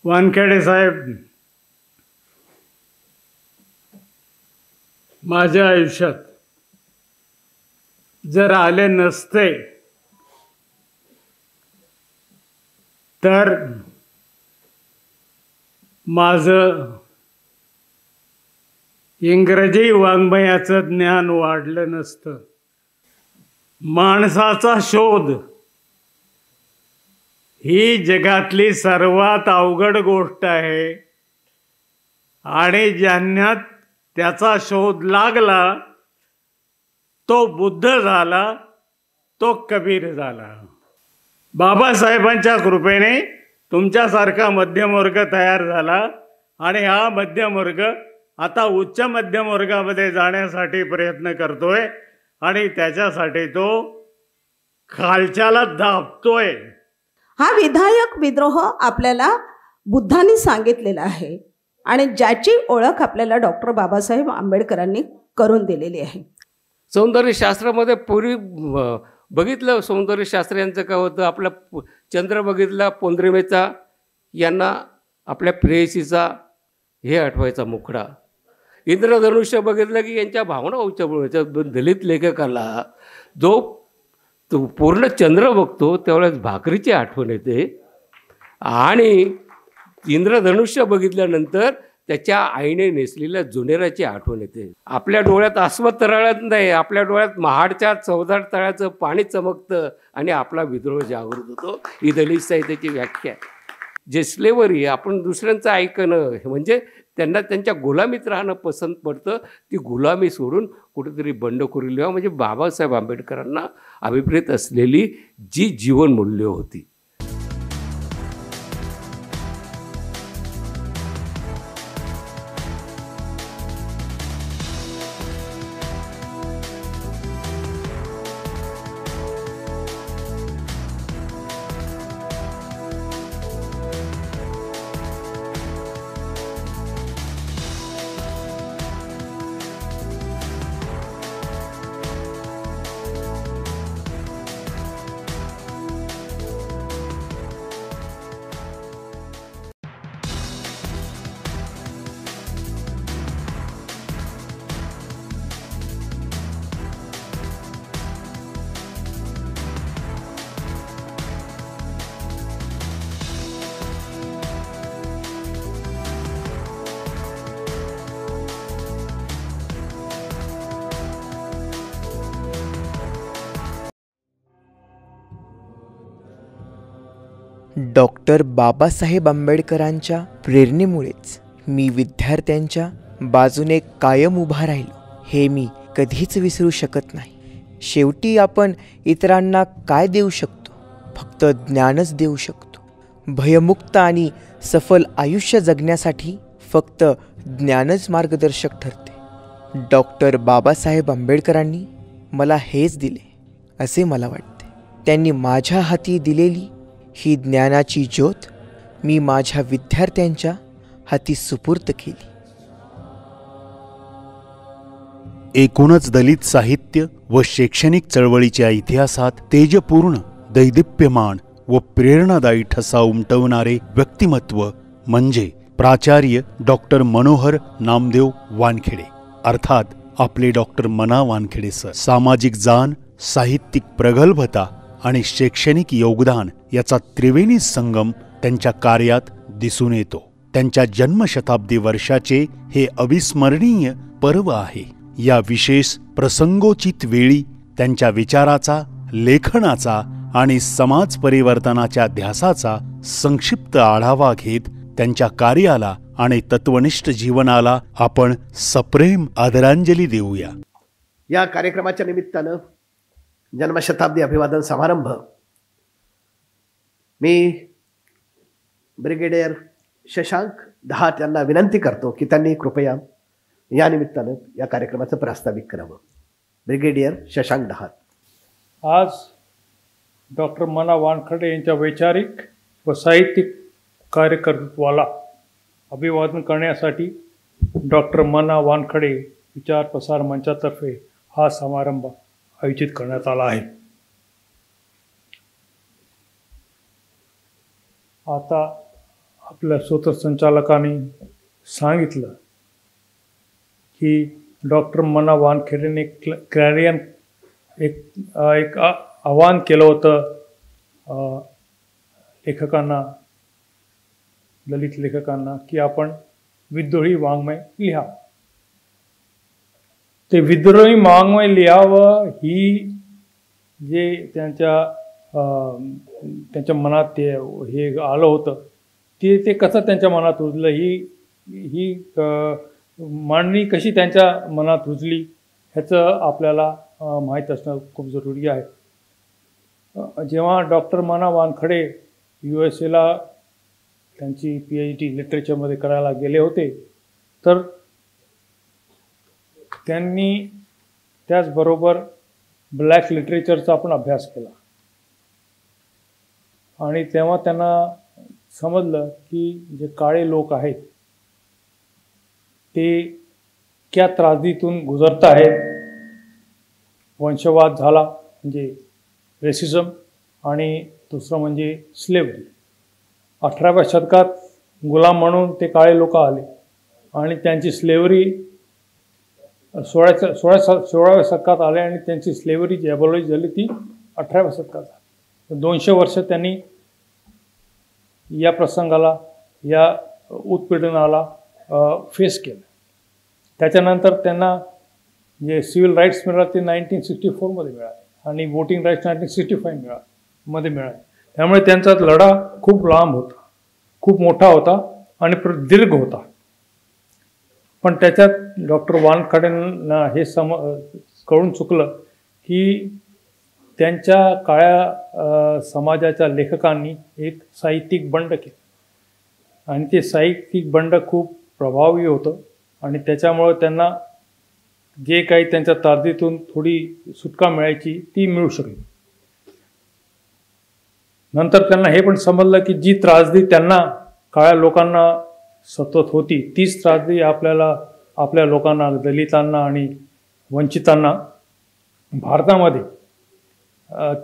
वानखेडे साहेब माझ्या आयुष्यात जर आले नसते तर माझं इंग्रजी वाङ्मयाचं ज्ञान वाढलं नसतं. माणसाचा शोध ही जगातली सर्वात अवघड गोष्ट आहे आणि ज्यांना त्याचा शोध लागला तो बुद्ध झाला, तो कबीर झाला. बाबासाहेबांच्या कृपेने तुमच्यासारखा मध्यमवर्ग तयार झाला आणि हा मध्यमवर्ग आता उच्च मध्यमवर्गामध्ये जाण्यासाठी प्रयत्न करतोय आणि त्याच्यासाठी तो खालच्याला दाबतोय. हा विधायक विद्रोह आपल्याला बुद्धांनी सांगितलेला आहे आणि ज्याची ओळख आपल्याला डॉक्टर बाबासाहेब आंबेडकरांनी करून दिलेली आहे. सौंदर्यशास्त्रामध्ये पूर्वी बघितलं, सौंदर्यशास्त्र यांचं काय होतं, आपला चंद्र बघितला पौर्णिमेचा, यांना आपल्या प्रेयसीचा हे आठवायचा मुखडा. इंद्रधनुष्य बघितलं की यांच्या भावना उच्चावळायच्या. दलित लेखकाला जो तो पूर्ण चंद्र बघतो त्यावेळेस भाकरीची आठवण येते आणि इंद्रधनुष्य बघितल्यानंतर त्याच्या आईने नेसलेल्या जुनेराची आठवण येते. आपल्या डोळ्यात अस्वत तळ्यात नाही, आपल्या डोळ्यात महाडच्या चौदार तळ्याचं पाणी चमकतं आणि आपला विद्रोह जागृत होतो. ही दलित साहित्याची व्याख्या. जे स्लेवरी आपण दुसऱ्यांचं ऐकणं म्हणजे त्यांना त्यांच्या गुलामीत राहणं पसंत पडतं. ती गुलामी सोडून कुठेतरी बंडखोरी लिहावं म्हणजे बाबासाहेब आंबेडकरांना अभिप्रेत असलेली जी जीवनमूल्य होती. डॉक्टर बाबासाहेब आंबेडकरांच्या प्रेरणेमुळेच मी विद्यार्थ्यांच्या बाजूने कायम उभा राहिलो हे मी कधीच विसरू शकत नाही. शेवटी आपण इतरांना काय देऊ शकतो? फक्त ज्ञानच देऊ शकतो. भयमुक्त आणि सफल आयुष्य जगण्यासाठी फक्त ज्ञानच मार्गदर्शक ठरते. डॉक्टर बाबासाहेब आंबेडकरांनी मला हेच दिले असे मला वाटते. त्यांनी माझ्या हाती दिलेली ही ज्ञानाची ज्योत मी माझ्या विद्यार्थ्यांच्या हाती सुपूर्त केली. एकूणच दलित साहित्य व शैक्षणिक चळवळीच्या इतिहासात तेजपूर्ण, दैदिप्यमान व प्रेरणादायी ठसा उमटवणारे व्यक्तिमत्व म्हणजे प्राचार्य डॉक्टर मनोहर नामदेव वानखेडे, अर्थात आपले डॉक्टर मना वानखेडे सर. सामाजिक जाण, साहित्यिक प्रगल्भता आणि शैक्षणिक योगदान याचा त्रिवेणी संगम त्यांच्या कार्यात दिसून येतो. त्यांच्या जन्मशताब्दी वर्षाचे हे अविस्मरणीय पर्व आहे. या विशेष प्रसंगोचित वेळी त्यांच्या विचाराचा, लेखनाचा आणि समाज परिवर्तनाच्या ध्यासाचा संक्षिप्त आढावा घेत त्यांच्या कार्याला आणि तत्वनिष्ठ जीवनाला आपण सप्रेम आदरांजली देऊया. या कार्यक्रमाच्या निमित्तानं जन्मशताब्दी अभिवादन समारंभ मी ब्रिगेडियर शशांक दहात यांना विनंती करतो की त्यांनी कृपया या निमित्तानं या कार्यक्रमाचं प्रास्ताविक करावं. ब्रिगेडियर शशांक दहात. आज डॉक्टर मना वानखेडे यांच्या वैचारिक व साहित्यिक कार्यकर्तृत्वाला अभिवादन करण्यासाठी डॉक्टर मना वानखेडे विचार प्रसार मंचातर्फे हा समारंभ आयोजित करण्यात आला आहे. आता आपल्या सूत्रसंचालकांनी सांगितलं की डॉक्टर मना वानखेडेने क्लॅरियन एक आवाहन केलं होतं लेखकांना, दलित लेखकांना, की आपण विद्रोही वाङ्मय लिहा. ते विद्रोही वाङ्मय लिहावं ही जे त्यांच्या मनात ते हे आलं होतं ते कसं त्यांच्या मनात रुजलं, ही मांडणी कशी त्यांच्या मनात रुजली ह्याचं आपल्याला माहीत असणं खूप जरुरी आहे. जेव्हा डॉक्टर मना वानखडे USA त्यांची PhD लिटरेचरमध्ये करायला गेले होते, तर त्यांनी त्याचबरोबर ब्लॅक लिटरेचरचा पण अभ्यास केला. आणि तेव्हा त्यांना समजलं की जे काळे लोक आहेत ते क्या त्रासदीतून गुजरत आहेत. वंशवाद झाला म्हणजे रेसिझम, आणि दुसरं म्हणजे स्लेव्हरी. 18व्या शतकात गुलाम म्हणून ते काळे लोक आले आणि त्यांची स्लेव्हरी 16व्या शतकात आले आणि त्यांची स्लेव्हरी जी ॲबॉलिश झाली ती 18व्या शतकात झाली. 200 वर्ष त्यांनी या प्रसंगाला, या उत्पीडनाला फेस केलं. त्याच्यानंतर त्यांना जे सिव्हिल राईट्स मिळाले ते 1964मध्ये मिळाले आणि वोटिंग राईट्स 1965 मध्ये मिळाले. त्यामुळे त्यांचा लढा खूप लांब होता, खूप मोठा होता आणि दीर्घ होता. पण त्याच्यात डॉक्टर वानखडेंना हे कळून चुकलं की त्यांच्या काळ्या समाजाच्या लेखकांनी एक साहित्यिक बंड केलं आणि ते साहित्यिक बंड खूप प्रभावी होतं आणि त्याच्यामुळं त्यांना जे काही त्यांच्या तारदीतून थोडी सुटका मिळायची ती मिळू शकली. नंतर त्यांना हे पण समजलं की जी त्रासदी त्यांना काळ्या लोकांना सतत होती तीच त्रासदी आपल्या लोकांना, दलितांना आणि वंचितांना भारतामध्ये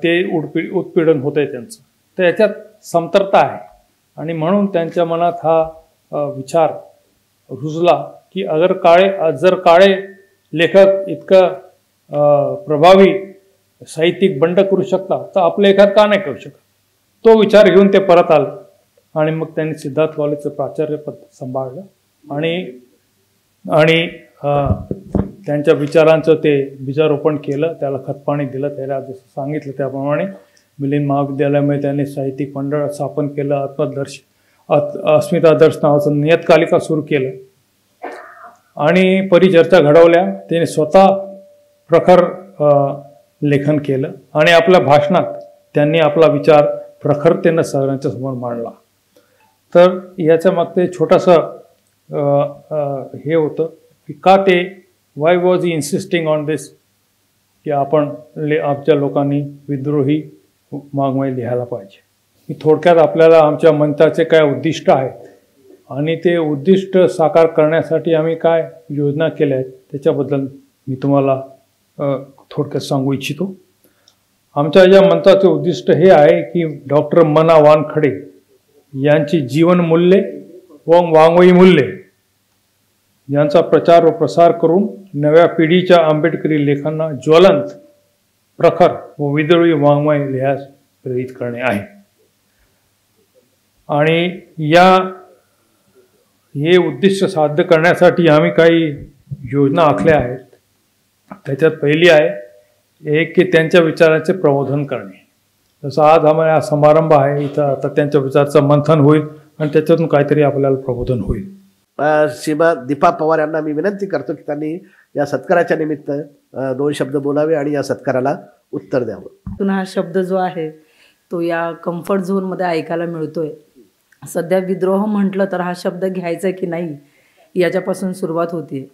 ते उत्पीडन होतं आहे त्यांचं. तर याच्यात समतरता आहे आणि म्हणून त्यांच्या मनात हा विचार रुजला की जर काळे लेखक इतकं प्रभावी साहित्यिक बंड करू शकतात तर आपले लेखक का नाही करू शकत. तो विचार घेऊन ते परत आले आणि मग त्यांनी सिद्धार्थ कॉलेजचं प्राचार्यपद सांभाळलं आणि त्यांच्या विचारांचं ते बीजारोपण केलं, त्याला खतपाणी दिलं. त्याला जसं सांगितलं त्याप्रमाणे मिलिंद महाविद्यालयामध्ये त्यांनी साहित्यिक मंडळ स्थापन केलं, अस्मितादर्श नावाचं नियतकालिका सुरू केलं आणि परिचर्चा घडवल्या. त्याने स्वतः प्रखर लेखन केलं आणि आपल्या भाषणात त्यांनी आपला विचार प्रखरतेनं सगळ्यांच्या समोर मांडला. तर याच्या मागते छोटंसं हे होतं की का ते why was he insisting on this की आपण आमच्या लोकांनी विद्रोही वाङ्मय लिहायला पाहिजे. मी थोडक्यात आपल्याला आमच्या मंचाचे काय उद्दिष्ट आहेत आणि ते उद्दिष्ट साकार करण्यासाठी आम्ही काय योजना केल्या आहेत त्याच्याबद्दल मी तुम्हाला थोडक्यात सांगू इच्छितो. आमच्या या मंचाचे उद्दिष्ट हे आहे की डॉक्टर मना वानखडे यांची जीवनमूल्ये व वाङ्मयी मूल्ये यांचा प्रचार व प्रसार करून नव्या पिढीच्या आंबेडकरी लेखांना ज्वलंत, प्रखर व विद्रोही वाङ्मय लिहास प्रेरित करणे आहे. आणि हे उद्दिष्ट साध्य करण्यासाठी आम्ही काही योजना आखल्या आहेत. त्याच्यात पहिली आहे एक की त्यांच्या विचारांचे प्रबोधन करणे. जसं आज आम्हाला समारंभ आहे इथं, आता त्यांच्या विचाराचं मंथन होईल आणि त्याच्यातून काहीतरी आपल्याला प्रबोधन होईल. श्रीमा दीपा पवार यांना मी विनंती करतो की त्यांनी या सत्काराच्या निमित्त 2 शब्द बोलावे आणि या सत्काराला उत्तर द्यावं. पुन्हा हा शब्द जो आहे तो या कम्फर्ट झोनमध्ये ऐकायला मिळतोय. सध्या विद्रोह म्हटलं तर हा शब्द घ्यायचा की नाही याच्यापासून सुरुवात होती.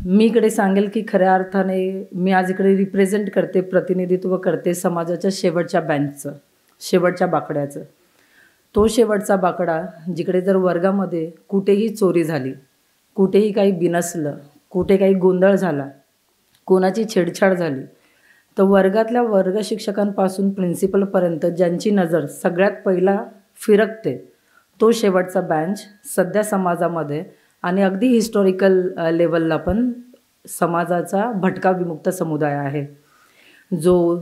मी इकडे सांगेल की खऱ्या अर्थाने मी आज इकडे रिप्रेझेंट करते, प्रतिनिधित्व करते समाजाच्या शेवटच्या बँचचं, शेवटच्या बाकड्याचं. तो शेवटचा बाकडा जिकडे जर वर्गामध्ये कुठेही चोरी झाली, कुठेही काही बिनसलं, कुठे काही गोंधळ झाला, कोणाची छेडछाड झाली, तर वर्गातल्या वर्ग शिक्षकांपासून प्रिन्सिपलपर्यंत ज्यांची नजर सगळ्यात पहिला फिरकते तो शेवटचा बेंच सध्या समाजामध्ये आणि अगदी हिस्टॉरिकल लेवलला पण समाजाचा भटका विमुक्त समुदाय आहे, जो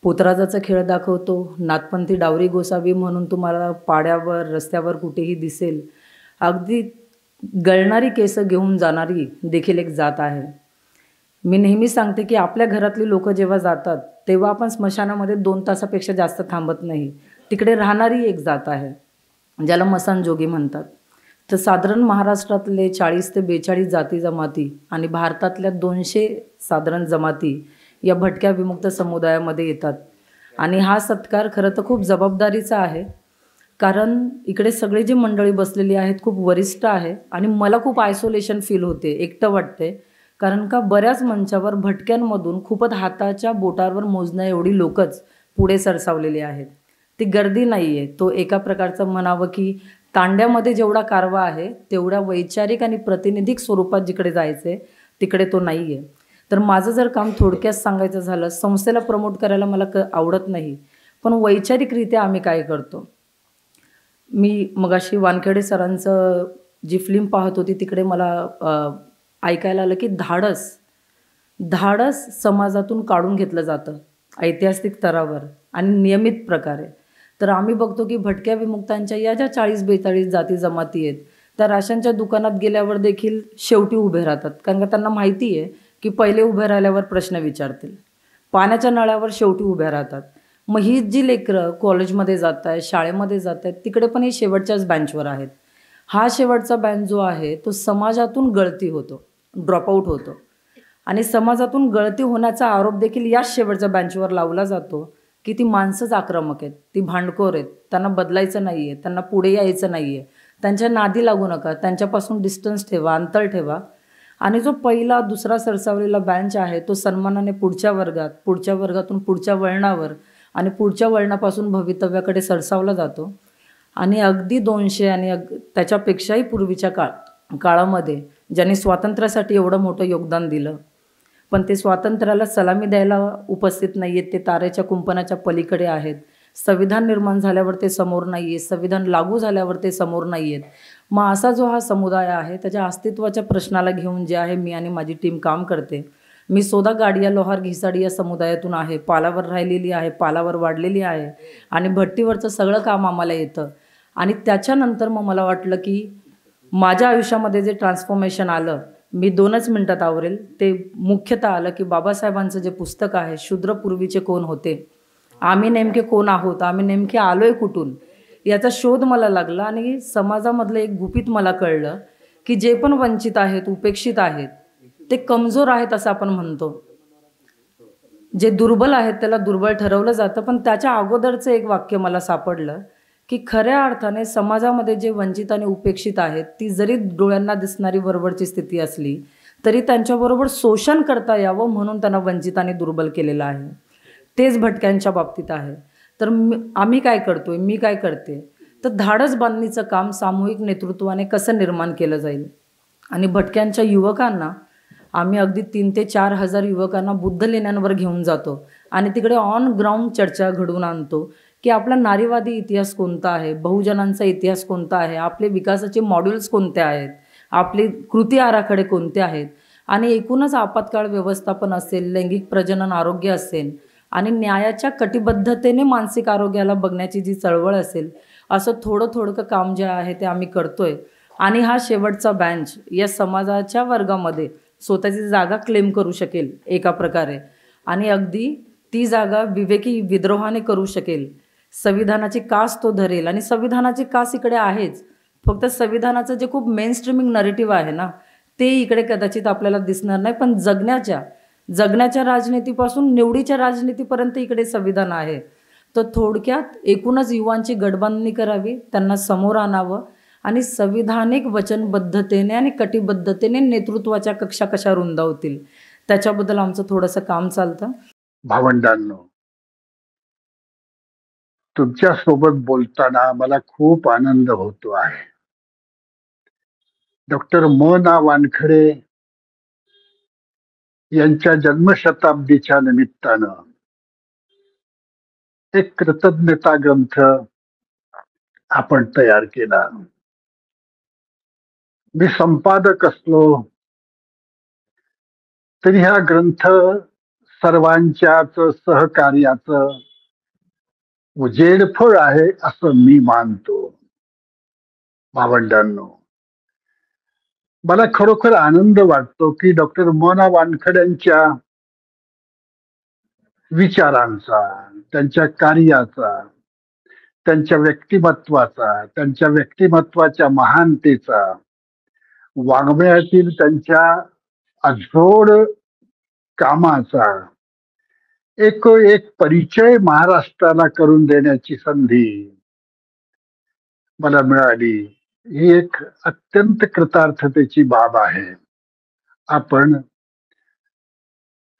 पोतराजाचा खेळ दाखवतो, नाथपंथी डावरी गोसावी म्हणून तुम्हाला पाड्यावर रस्त्यावर कुठेही दिसेल, अगदी गळणारी केस घेऊन जाणारी देखील एक जात आहे. मी नेहमी सांगते की आपल्या घरातली लोक जेव्हा जातात तेव्हा आपण स्मशानामध्ये 2 तासापेक्षा जास्त थांबत नाही. तिकडे राहणारी एक जात आहे ज्याला मसानजोगी म्हणतात. तर साधारण महाराष्ट्रातले 40 ते 42 जाती जमाती आणि भारतातल्या 200 साधारण जमाती या भटक्या विमुक्त समुदायामध्ये येतात. आणि हा सत्कार खरं तर खूप जबाबदारीचा आहे, कारण इकडे सगळे जी मंडळी बसलेली आहेत खूप वरिष्ठ आहे आणि मला खूप आयसोलेशन फील होते, एकटं वाटते. कारण का बऱ्याच मंचावर भटक्यांमधून खूपच हाताच्या बोटावर मोजण्या एवढी लोकच पुढे सरसावलेली आहेत. ती गर्दी नाही आहे, तो एका प्रकारचं म्हणावं की तांड्यामध्ये जेवढा कारवा आहे तेवढ्या वैचारिक आणि प्रातिनिधिक स्वरूपात जिकडे जायचे तिकडे तो नाही आहे. तर माझं जर काम थोडक्यात सांगायचं झालं, संस्थेला प्रमोट करायला मला आवडत नाही, पण वैचारिकरित्या आम्ही काय करतो. मी मगाशी वानखेडे सरांचं जी फिल्म पाहत होती तिकडे मला ऐकायला आलं की धाडस समाजातून काढून घेतलं जातं ऐतिहासिक स्तरावर आणि नियमित प्रकारे. तर आम्ही बघतो की भटक्या विमुक्तांच्या या ज्या 40-42 जाती जमाती आहेत त्या राशनच्या दुकानात गेल्यावर देखील शेवटी उभे राहतात, कारण का त्यांना माहिती आहे की पहिले उभे राहिल्यावर प्रश्न विचारतील. पाण्याच्या नळावर शेवटी उभ्या राहतात. मग ही जी लेकरं कॉलेजमध्ये जात आहेत, शाळेमध्ये जात आहेत, तिकडे पण हे शेवटच्याच बेंचवर आहेत. हा शेवटचा बेंच जो आहे तो समाजातून गळती होतो, ड्रॉपआउट होतो आणि समाजातून गळती होण्याचा आरोप देखील याच शेवटच्या बेंचवर लावला जातो की ती माणसंच आक्रमक आहेत, ती भांडखोर आहेत, त्यांना बदलायचं नाही आहे, त्यांना पुढे यायचं नाही आहे, त्यांच्या नादी लागू नका, त्यांच्यापासून डिस्टन्स ठेवा, अंतर ठेवा. आणि जो पहिला दुसरा सरसावलेला बेंच आहे तो सन्मानाने पुढच्या वर्गातून पुढच्या वळणावर आणि पुढच्या वळणापासून भवितव्याकडे सरसावला जातो. आणि अगदी 200 आणि त्याच्यापेक्षाही पूर्वीच्या काळामध्ये ज्यांनी स्वातंत्र्यासाठी एवढं मोठं योगदान दिलं पण ते स्वातंत्र्याला सलामी द्यायला उपस्थित नाही आहेत, ते तारेच्या कुंपणाच्या पलीकडे आहेत. संविधान निर्माण झाल्यावर ते समोर नाही आहे, संविधान लागू झाल्यावर ते समोर नाही आहेत. मग असा जो हा समुदाय आहे त्याच्या अस्तित्वाच्या प्रश्नाला घेऊन जे आहे मी आणि माझी टीम काम करते. मी सोदा गाडिया लोहार घिसाडी या समुदायातून आहे, पालावर राहिलेली आहे, पालावर वाढलेली आहे आणि भट्टीवरचं सगळं काम आम्हाला येतं. आणि त्याच्यानंतर मग मला वाटलं की माझ्या आयुष्यामध्ये जे ट्रान्सफॉर्मेशन आलं मी 2च मिनिटात आवरेल. ते मुख्यतः आलं की बाबासाहेबांचं जे पुस्तक आहे शूद्र पूर्वीचे कोण होते, आम्ही नेमके कोण आहोत, आम्ही नेमके आलोय कुठून, याचा शोध मला लागला. आणि समाजामधलं एक गुपित मला कळलं की जे पण वंचित आहेत, उपेक्षित आहेत, ते कमजोर आहेत असं आपण म्हणतो. जे दुर्बल आहेत त्याला दुर्बल ठरवलं जातं, पण त्याच्या अगोदरचं एक वाक्य मला सापडलं की खऱ्या अर्थाने समाजामध्ये जे वंचित आणि उपेक्षित आहेत ती जरी डोळ्यांना दिसणारी वरवरची स्थिती असली तरी त्यांच्याबरोबर शोषण करता यावं म्हणून त्यांना वंचित आणि दुर्बल केलेलं आहे. तेच भटक्यांच्या बाबतीत आहे. तर आम्ही काय करतोय, मी काय करते, तर धाडस बांधणीचं काम सामूहिक नेतृत्वाने कसं निर्माण केलं जाईल. आणि भटक्यांच्या युवकांना आम्ही अगदी 3,000 ते 4,000 युवकांना बुद्ध लेण्यांवर घेऊन जातो आणि तिकडे ऑन ग्राउंड चर्चा घडवून आणतो की आपला नारीवादी इतिहास कोणता आहे, बहुजनांचा इतिहास कोणता आहे, आपले विकासाचे मॉड्यूल्स कोणते आहेत, आपले कृती आराखडे कोणते आहेत आणि एकूणच आपत्काळ व्यवस्थापन असेल, लैंगिक प्रजनन आरोग्य असेल आणि न्यायाच्या कटिबद्धतेने मानसिक आरोग्याला बघण्याची जी चळवळ असेल, असं थोडं काम जे आहे ते आम्ही करतोय. आणि हा शेवटचा बेंच या समाजाच्या वर्गामध्ये स्वतःची जागा क्लेम करू शकेल एका प्रकारे आणि अगदी ती जागा विवेकी विद्रोहाने करू शकेल. संविधानाची कास तो धरेल आणि संविधानाची कास इकडे आहेच, फक्त संविधानाचं जे खूप मेन स्ट्रीमिंग नरेटिव्ह आहे ना ते इकडे कदाचित आपल्याला दिसणार नाही, पण जगण्याच्या राजनीतीपासून निवडीच्या राजनीतीपर्यंत इकडे संविधान आहे. तर थोडक्यात एकूणच युवांची गटबांधणी करावी, त्यांना समोर आणावं आणि संविधानिक वचनबद्धतेने आणि कटिबद्धतेने नेतृत्वाच्या कक्षा कशा रुंदावतील त्याच्याबद्दल आमचं थोडंसं काम चालतं. भावंडांनो, तुमच्या सोबत बोलताना मला खूप आनंद होतो आहे. डॉक्टर म.ना. वानखडे यांच्या जन्मशताब्दीच्या निमित्तानं एक कृतज्ञता ग्रंथ आपण तयार केला. मी संपादक असलो तरी हा ग्रंथ सर्वांच्याच सहकार्याचं उजेडफळ आहे असं मी मानतो. भावंडांनो, मला खरोखर आनंद वाटतो की डॉक्टर मोना वानखड्यांच्या विचारांचा, त्यांच्या कार्याचा, त्यांच्या व्यक्तिमत्वाचा, त्यांच्या व्यक्तिमत्वाच्या महानतेचा, वाङ्मयातील त्यांच्या अजोड कामाचा एक परिचय महाराष्ट्राला करून देण्याची संधी मला मिळाली. ही एक अत्यंत कृतार्थतेची बाब आहे. आपण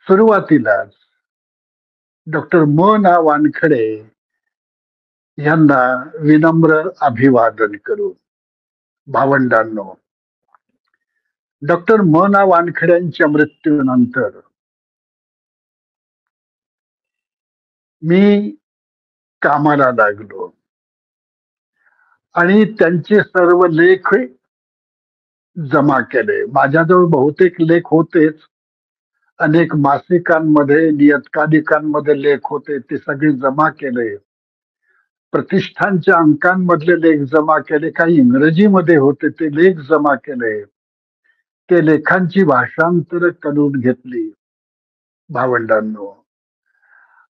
सुरुवातीलाच डॉक्टर मोना वानखडे यांना विनम्र अभिवादन करू. भावंडांनो, डॉक्टर मोना वानखड्यांच्या मृत्यूनंतर मी कामाला लागलो आणि त्यांचे सर्व लेख जमा केले. माझ्याजवळ बहुतेक लेख होतेच, अनेक मासिकांमध्ये, नियतकालिकांमध्ये लेख होते, ते सगळे जमा केले. प्रतिष्ठानच्या अंकांमधले लेख जमा केले, काही इंग्रजीमध्ये होते ते लेख जमा केले, ते लेखांची भाषांतर करून घेतली. भावंडांनो,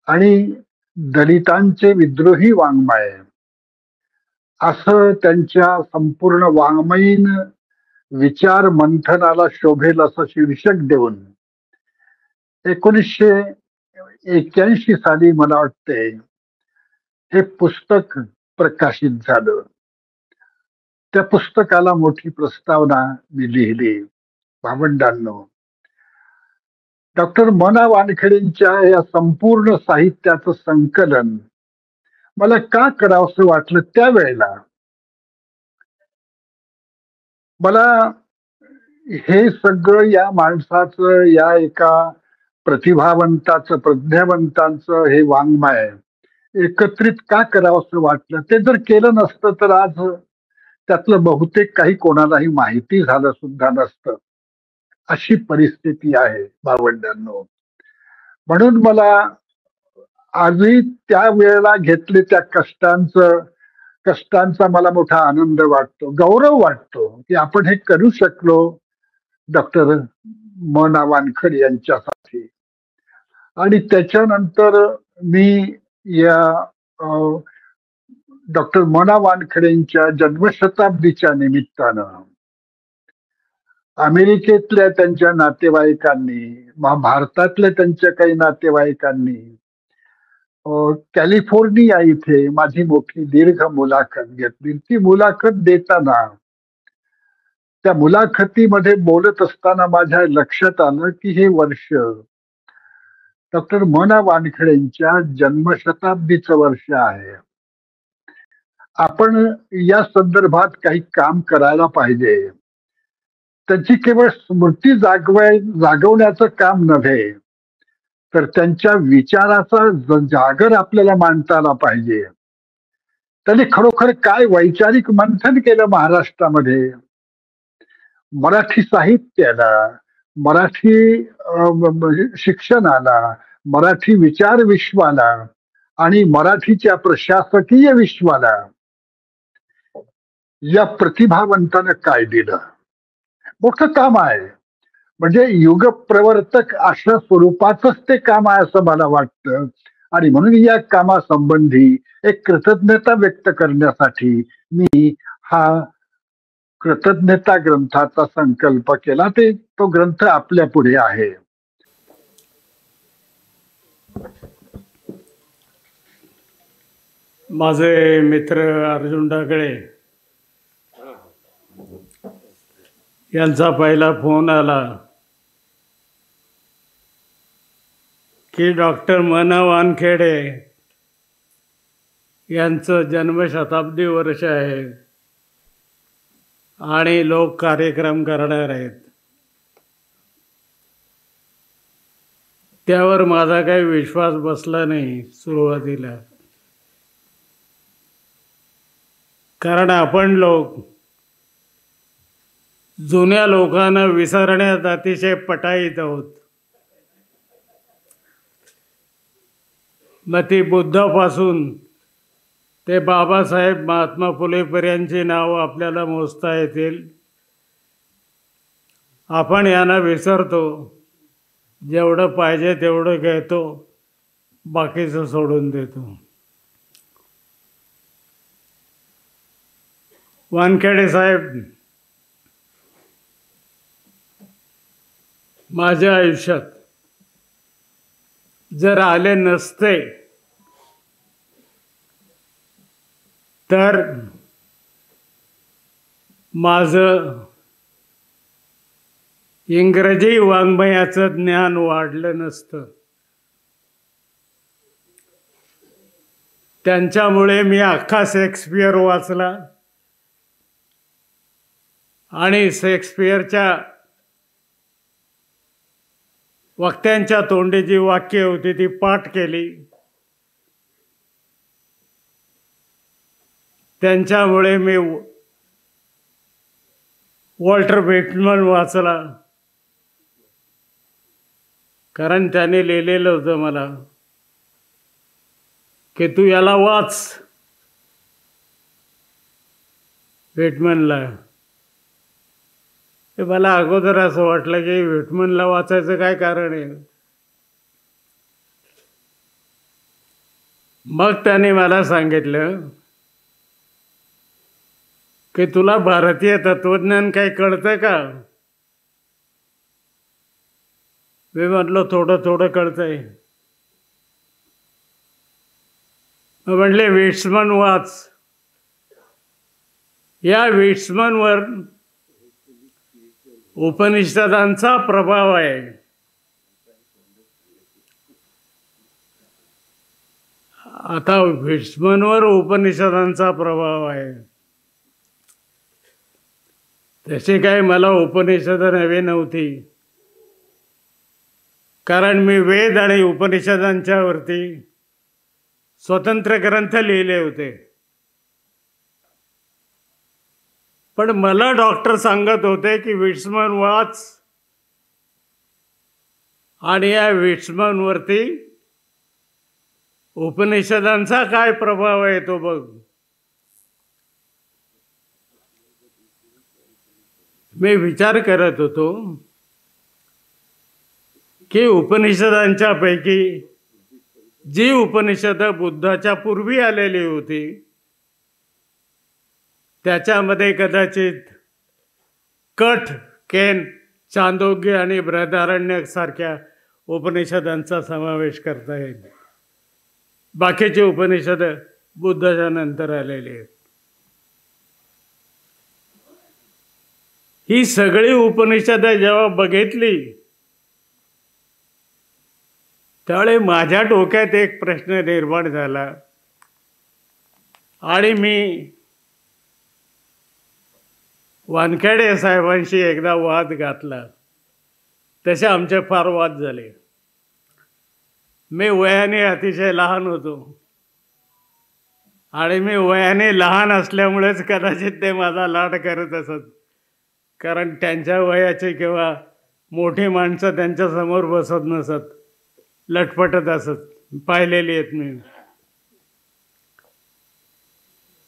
आणि दलितांचे विद्रोही वाङ्मय असं त्यांच्या संपूर्ण वाङ्मयीन विचार मंथनाला शोभेल असं शीर्षक देऊन 1981 साली मला वाटते हे पुस्तक प्रकाशित झालं. त्या पुस्तकाला मोठी प्रस्तावना मी लिहिली. भावंडांनो, डॉक्टर मोना वानखेडेंच्या या संपूर्ण साहित्याचं संकलन मला का करावंसं वाटलं त्यावेळेला, मला हे सगळं या माणसाचं, या एका प्रतिभावंताचं, प्रज्ञावंतांचं हे वाङ्मय एकत्रित का करावंसं वाटलं. ते जर केलं नसतं तर आज त्यातलं बहुतेक काही कोणालाही माहिती झालं सुद्धा नसतं. अशी परिस्थिती आहे भावंडांनो. म्हणून मला आजही त्या वेळेला घेतले त्या कष्टांचा मला मोठा आनंद वाटतो, गौरव वाटतो की आपण हे करू शकलो डॉक्टर मोना वानखडे यांच्यासाठी. आणि त्याच्यानंतर मी या डॉक्टर मोना वानखडेंच्या जन्मशताब्दीच्या निमित्तानं अमेरिकेतल्या त्यांच्या नातेवाईकांनी, भारतातल्या त्यांच्या काही नातेवाईकांनी कॅलिफोर्निया इथे माझी मोठी दीर्घ मुलाखत घेतली. ती मुलाखत देताना, त्या मुलाखतीमध्ये बोलत असताना माझ्या लक्षात आलं की हे वर्ष डॉक्टर मोना वानखडेंच्या जन्मशताब्दीचं वर्ष आहे. आपण या संदर्भात काही काम करायला पाहिजे. त्यांची केवळ स्मृती जागवण्याचं काम नव्हे, तर त्यांच्या विचाराचा जागर आपल्याला मांडता आला पाहिजे. त्यांनी खरोखर काय वैचारिक मंथन केलं महाराष्ट्रामध्ये, मराठी साहित्याला, मराठी शिक्षणाला, मराठी विचार विश्वाला आणि मराठीच्या प्रशासकीय विश्वाला या प्रतिभावंतानं काय दिलं. मोठं काम आहे. म्हणजे युगप्रवर्तक अशा स्वरूपाचंच ते काम आहे असं मला वाटतं. आणि म्हणून या कामासंबंधी एक कृतज्ञता व्यक्त करण्यासाठी मी हा कृतज्ञता ग्रंथाचा संकल्प केला. तो ग्रंथ आपल्या पुढे आहे. माझे मित्र अर्जुन ढाकळे यांचा पहिला फोन आला की डॉक्टर मोना वानखेडे यांचं जन्मशताब्दी वर्ष आहे आणि लोक कार्यक्रम करणार आहेत. त्यावर माझा काही विश्वास बसला नाही सुरुवातीला. कारण आपण लोक जुन्या लोकांना विसरण्यात अतिशय पटाईत आहोत. मग ती बुद्धापासून ते बाबासाहेब महात्मा फुलेपर्यंतची नावं आपल्याला मोजता येतील. आपण यांना विसरतो, जेवढं पाहिजे तेवढं घेतो, बाकीचं सोडून देतो. वानखेडे साहेब माझ्या आयुष्यात जर आले नसते तर माझं इंग्रजी वाङ्मयाचं ज्ञान वाढलं नसतं. त्यांच्यामुळे मी अख्खा शेक्सपियर वाचला आणि शेक्सपियरच्या वक्त्यांच्या तोंडी जी वाक्य होती ती पाठ केली. त्यांच्यामुळे मी वॉल्टर व्हिटमन वाचला, कारण त्याने लिहिलेलं होतं मला की तू याला वाच. व्हिटमनला मला अगोदर असं वाटलं की व्हिटमनला वाचायचं काय कारण आहे. मग त्याने मला सांगितलं की तुला भारतीय तत्वज्ञान काही कळतं का. मी म्हटलं थोडं थोडं कळतंय. म्हणले विट्समन वाच. या विट्समनवर उपनिषदांचा प्रभाव आहे. आता विट्समनवर उपनिषदांचा प्रभाव आहे. तशी काही मला उपनिषदं नवी नव्हती, कारण मी वेद आणि उपनिषदांच्यावरती स्वतंत्र ग्रंथ लिहिले होते. पण मला डॉक्टर सांगत होते की विट्समन वाच आणि या विट्समनवरती उपनिषदांचा काय प्रभाव आहे तो बघ. मी विचार करत होतो की उपनिषदांच्या पैकी जी उपनिषदं बुद्धाच्या पूर्वी आलेली होती त्याच्यामध्ये कदाचित कठ, केन, चांदोग्य आणि बृहदारण्यक सारख्या उपनिषदांचा समावेश करता येईल. बाकीची उपनिषदं बुद्धाच्या नंतर आलेली आहेत. ही सगळी उपनिषदं जेव्हा बघितली त्यावेळी माझ्या डोक्यात एक प्रश्न निर्माण झाला आणि मी वानखेडे साहेबांशी एकदा वाद घातला. तसे आमचे फार वाद झाले. मी वयाने अतिशय लहान होतो आणि मी वयाने लहान असल्यामुळेच कदाचित ते माझा लाड करत असत, कारण त्यांच्या वयाचे किंवा मोठी माणसं त्यांच्यासमोर बसत नसत, लटपटत असत. पाहिलेली आहेत मी.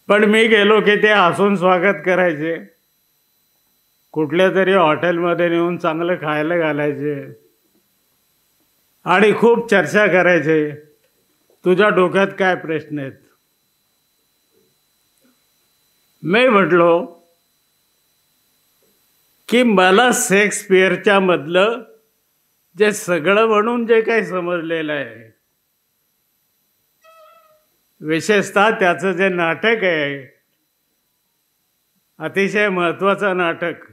पण मी गेलो की ते हसून स्वागत करायचे. कुठल्या तरी हॉटेलमध्ये नेऊन चांगलं खायला घालायचे आणि खूप चर्चा करायचे. तुझ्या डोक्यात काय प्रश्न आहेत. मी म्हटलो की मला शेक्सपियरच्या मधलं जे सगळं म्हणून जे काही समजलेलं आहे, विशेषतः त्याचं जे नाटक आहे, अतिशय महत्त्वाचं नाटक,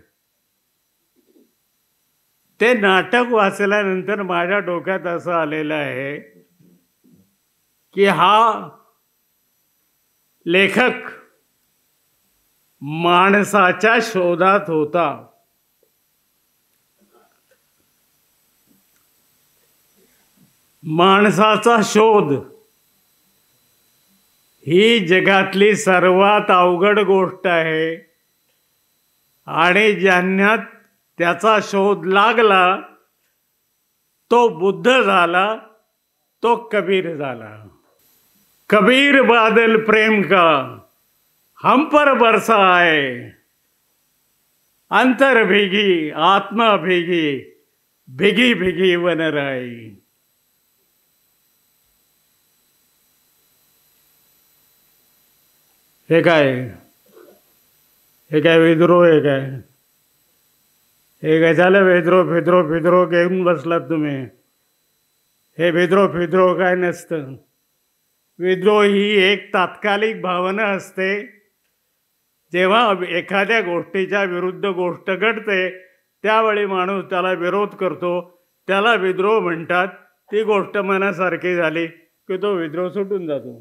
ते नाटक वाचल्यानंतर माझ्या डोक्यात असं आलेलं आहे की हा लेखक माणसाच्या शोधात होता. माणसाचा शोध ही जगातली सर्वात अवघड गोष्ट आहे आणि ज्यांना त्याचा शोध लागला तो बुद्ध झाला, तो कबीर झाला. कबीर बादल प्रेम का हम पर बरसा है, अंतर भीगी आत्मा भीगी, भिगी भिगी वन राई. हे काय विद्रोह आहे काय? हे काय झालं? विद्रोह घेऊन बसलात तुम्ही. हे विद्रोह काय नसतं. विद्रोह ही एक तात्कालिक भावना असते. जेव्हा एखाद्या गोष्टीच्या विरुद्ध गोष्ट घडते त्यावेळी माणूस त्याला विरोध करतो, त्याला विद्रोह म्हणतात. ती गोष्ट मनासारखी झाली की तो विद्रोह सुटून जातो.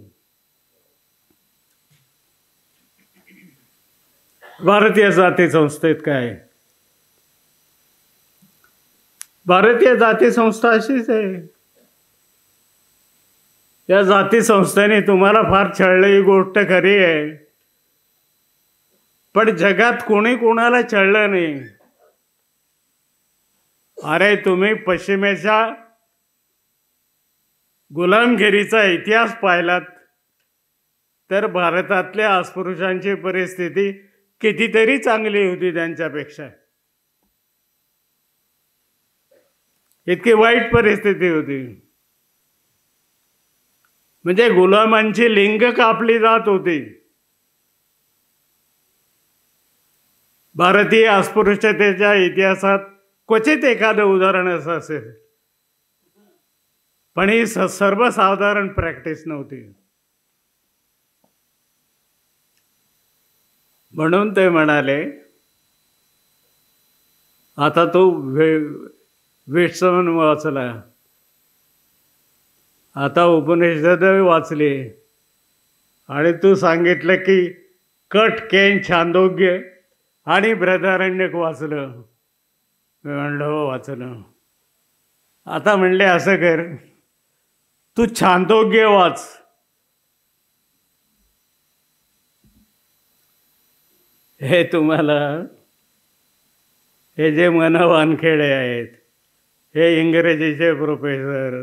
भारतीय जाती संस्थेत काय? भारतीय जाती संस्था अशीच आहे. या जाती संस्थेने तुम्हाला फार छळलं, ही गोष्ट खरी आहे. पण जगात कोणी कोणाला छळलं नाही. अरे तुम्ही पश्चिमेच्या गुलामगिरीचा इतिहास पाहिलात तर भारतातल्या अस्पृश्यांची परिस्थिती कितीतरी चांगली होती त्यांच्यापेक्षा. इतकी वाईट परिस्थिती होती. म्हणजे गुलामांची लिंग कापली जात होती. भारतीय अस्पृश्यतेच्या इतिहासात क्वचित एखादं उदाहरण असं असेल, पण ही सर्वसाधारण प्रॅक्टिस नव्हती. म्हणून ते म्हणाले, आता तो विश्वमन वाचला, आता उपनिषद वाचली आणि तू सांगितलं की कट केन छांदोग्य आणि बृहदारण्यक वाचलं. मी म्हणलं हो वाचलं. आता म्हणले असं कर, तू छांदोग्य वाच. हे तुम्हाला हे जे मनवानखेडे आहेत, हे इंग्रजीचे प्रोफेसर,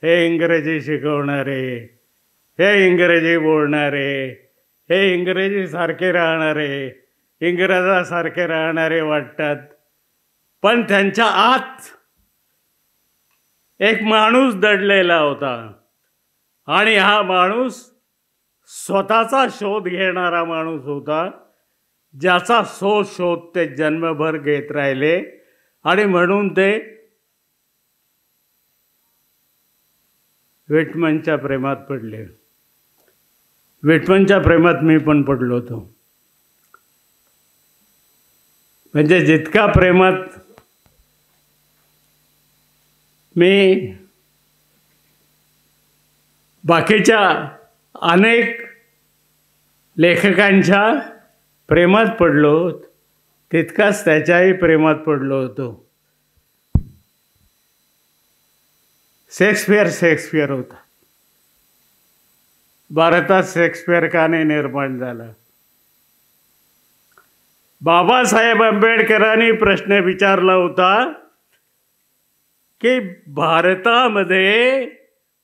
हे इंग्रजी शिकवणारे, हे इंग्रजी बोलणारे, हे इंग्रजीसारखे राहणारे, इंग्रजासारखे राहणारे वाटतात. पण त्यांच्या आत एक माणूस दडलेला होता आणि हा माणूस स्वतःचा शोध घेणारा माणूस होता, ज्याचा शोध ते जन्मभर घेत राहिले. आणि म्हणून ते विटमनच्या प्रेमात पडले. विटमनच्या प्रेमात मी पण पडलो होतो. म्हणजे जितका प्रेमात मी बाकीच्या अनेक लेखकांच्या प्रेमात पडलो, तितकाच त्याच्याही प्रेमात पडलो होतो. शेक्सपियर होता. भारतात शेक्सपियर का नाही निर्माण झाला? बाबासाहेब आंबेडकरांनी प्रश्न विचारला होता की भारतामध्ये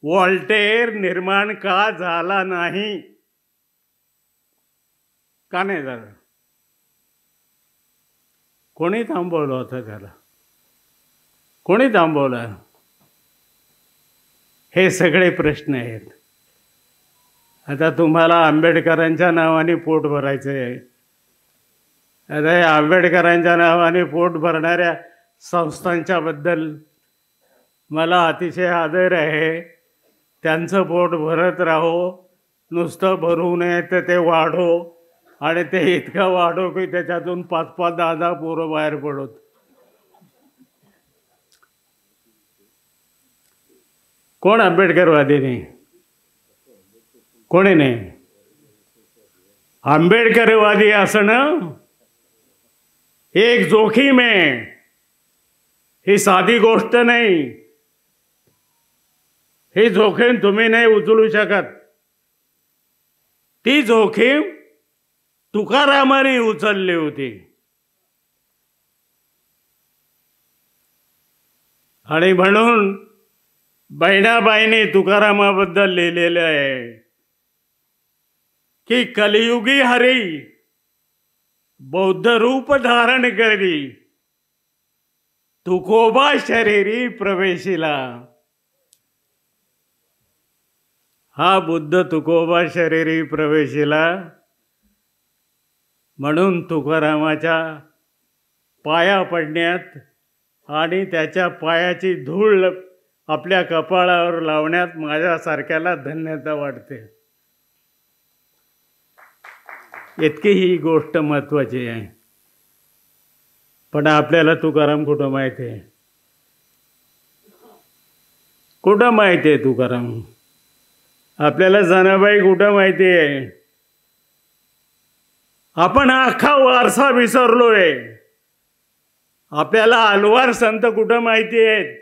व्हॉल्टेअर निर्माण का झाला नाही? का नाही झाला? कोणी थांबवलं होतं त्याला? कोणी थांबवलं? हे सगळे प्रश्न आहेत. आता तुम्हाला आंबेडकरांच्या नावाने पोट भरायचं आहे. आता हे आंबेडकरांच्या नावाने पोट भरणाऱ्या संस्थांच्याबद्दल मला अतिशय आदर आहे. त्यांचं पोट भरत राहो, नुसतं भरू नये तर ते वाढो, आणि ते इतकं वाढो की त्याच्यातून 5-5, 10-10 पोरं बाहेर पडत. कोण आंबेडकरवादी नाही? कोणी नाही. आंबेडकरवादी असणं एक जोखीम आहे. ही साधी गोष्ट नाही. ही जोखीम तुम्ही नाही उचलू शकत. ती जोखीम तुकारामाने उचलली होती. आणि म्हणून बहिणाबाईंनी तुकारामाबद्दल लिहिलेलं आहे की कलियुगी हरी बौद्ध रूप धारण करी तुकोबा शरीरी प्रवेशिला. हा बुद्ध तुकोबा शरीरी प्रवेशिला. म्हणून तुकारामाच्या पाया पडण्यात आणि त्याच्या पायाची धूळ आपल्या कपाळावर लावण्यात माझ्यासारख्याला धन्यता वाटते. इतकी ही गोष्ट महत्त्वाची आहे. पण आपल्याला तुकाराम कुठं माहिती आहे? कुठं माहिती आहे तुकाराम? आपल्याला जनाबाई कुठं माहिती आहे? आपण अख्खा वारसा विसरलोय. आपल्याला अलवार संत कुठं माहिती आहेत?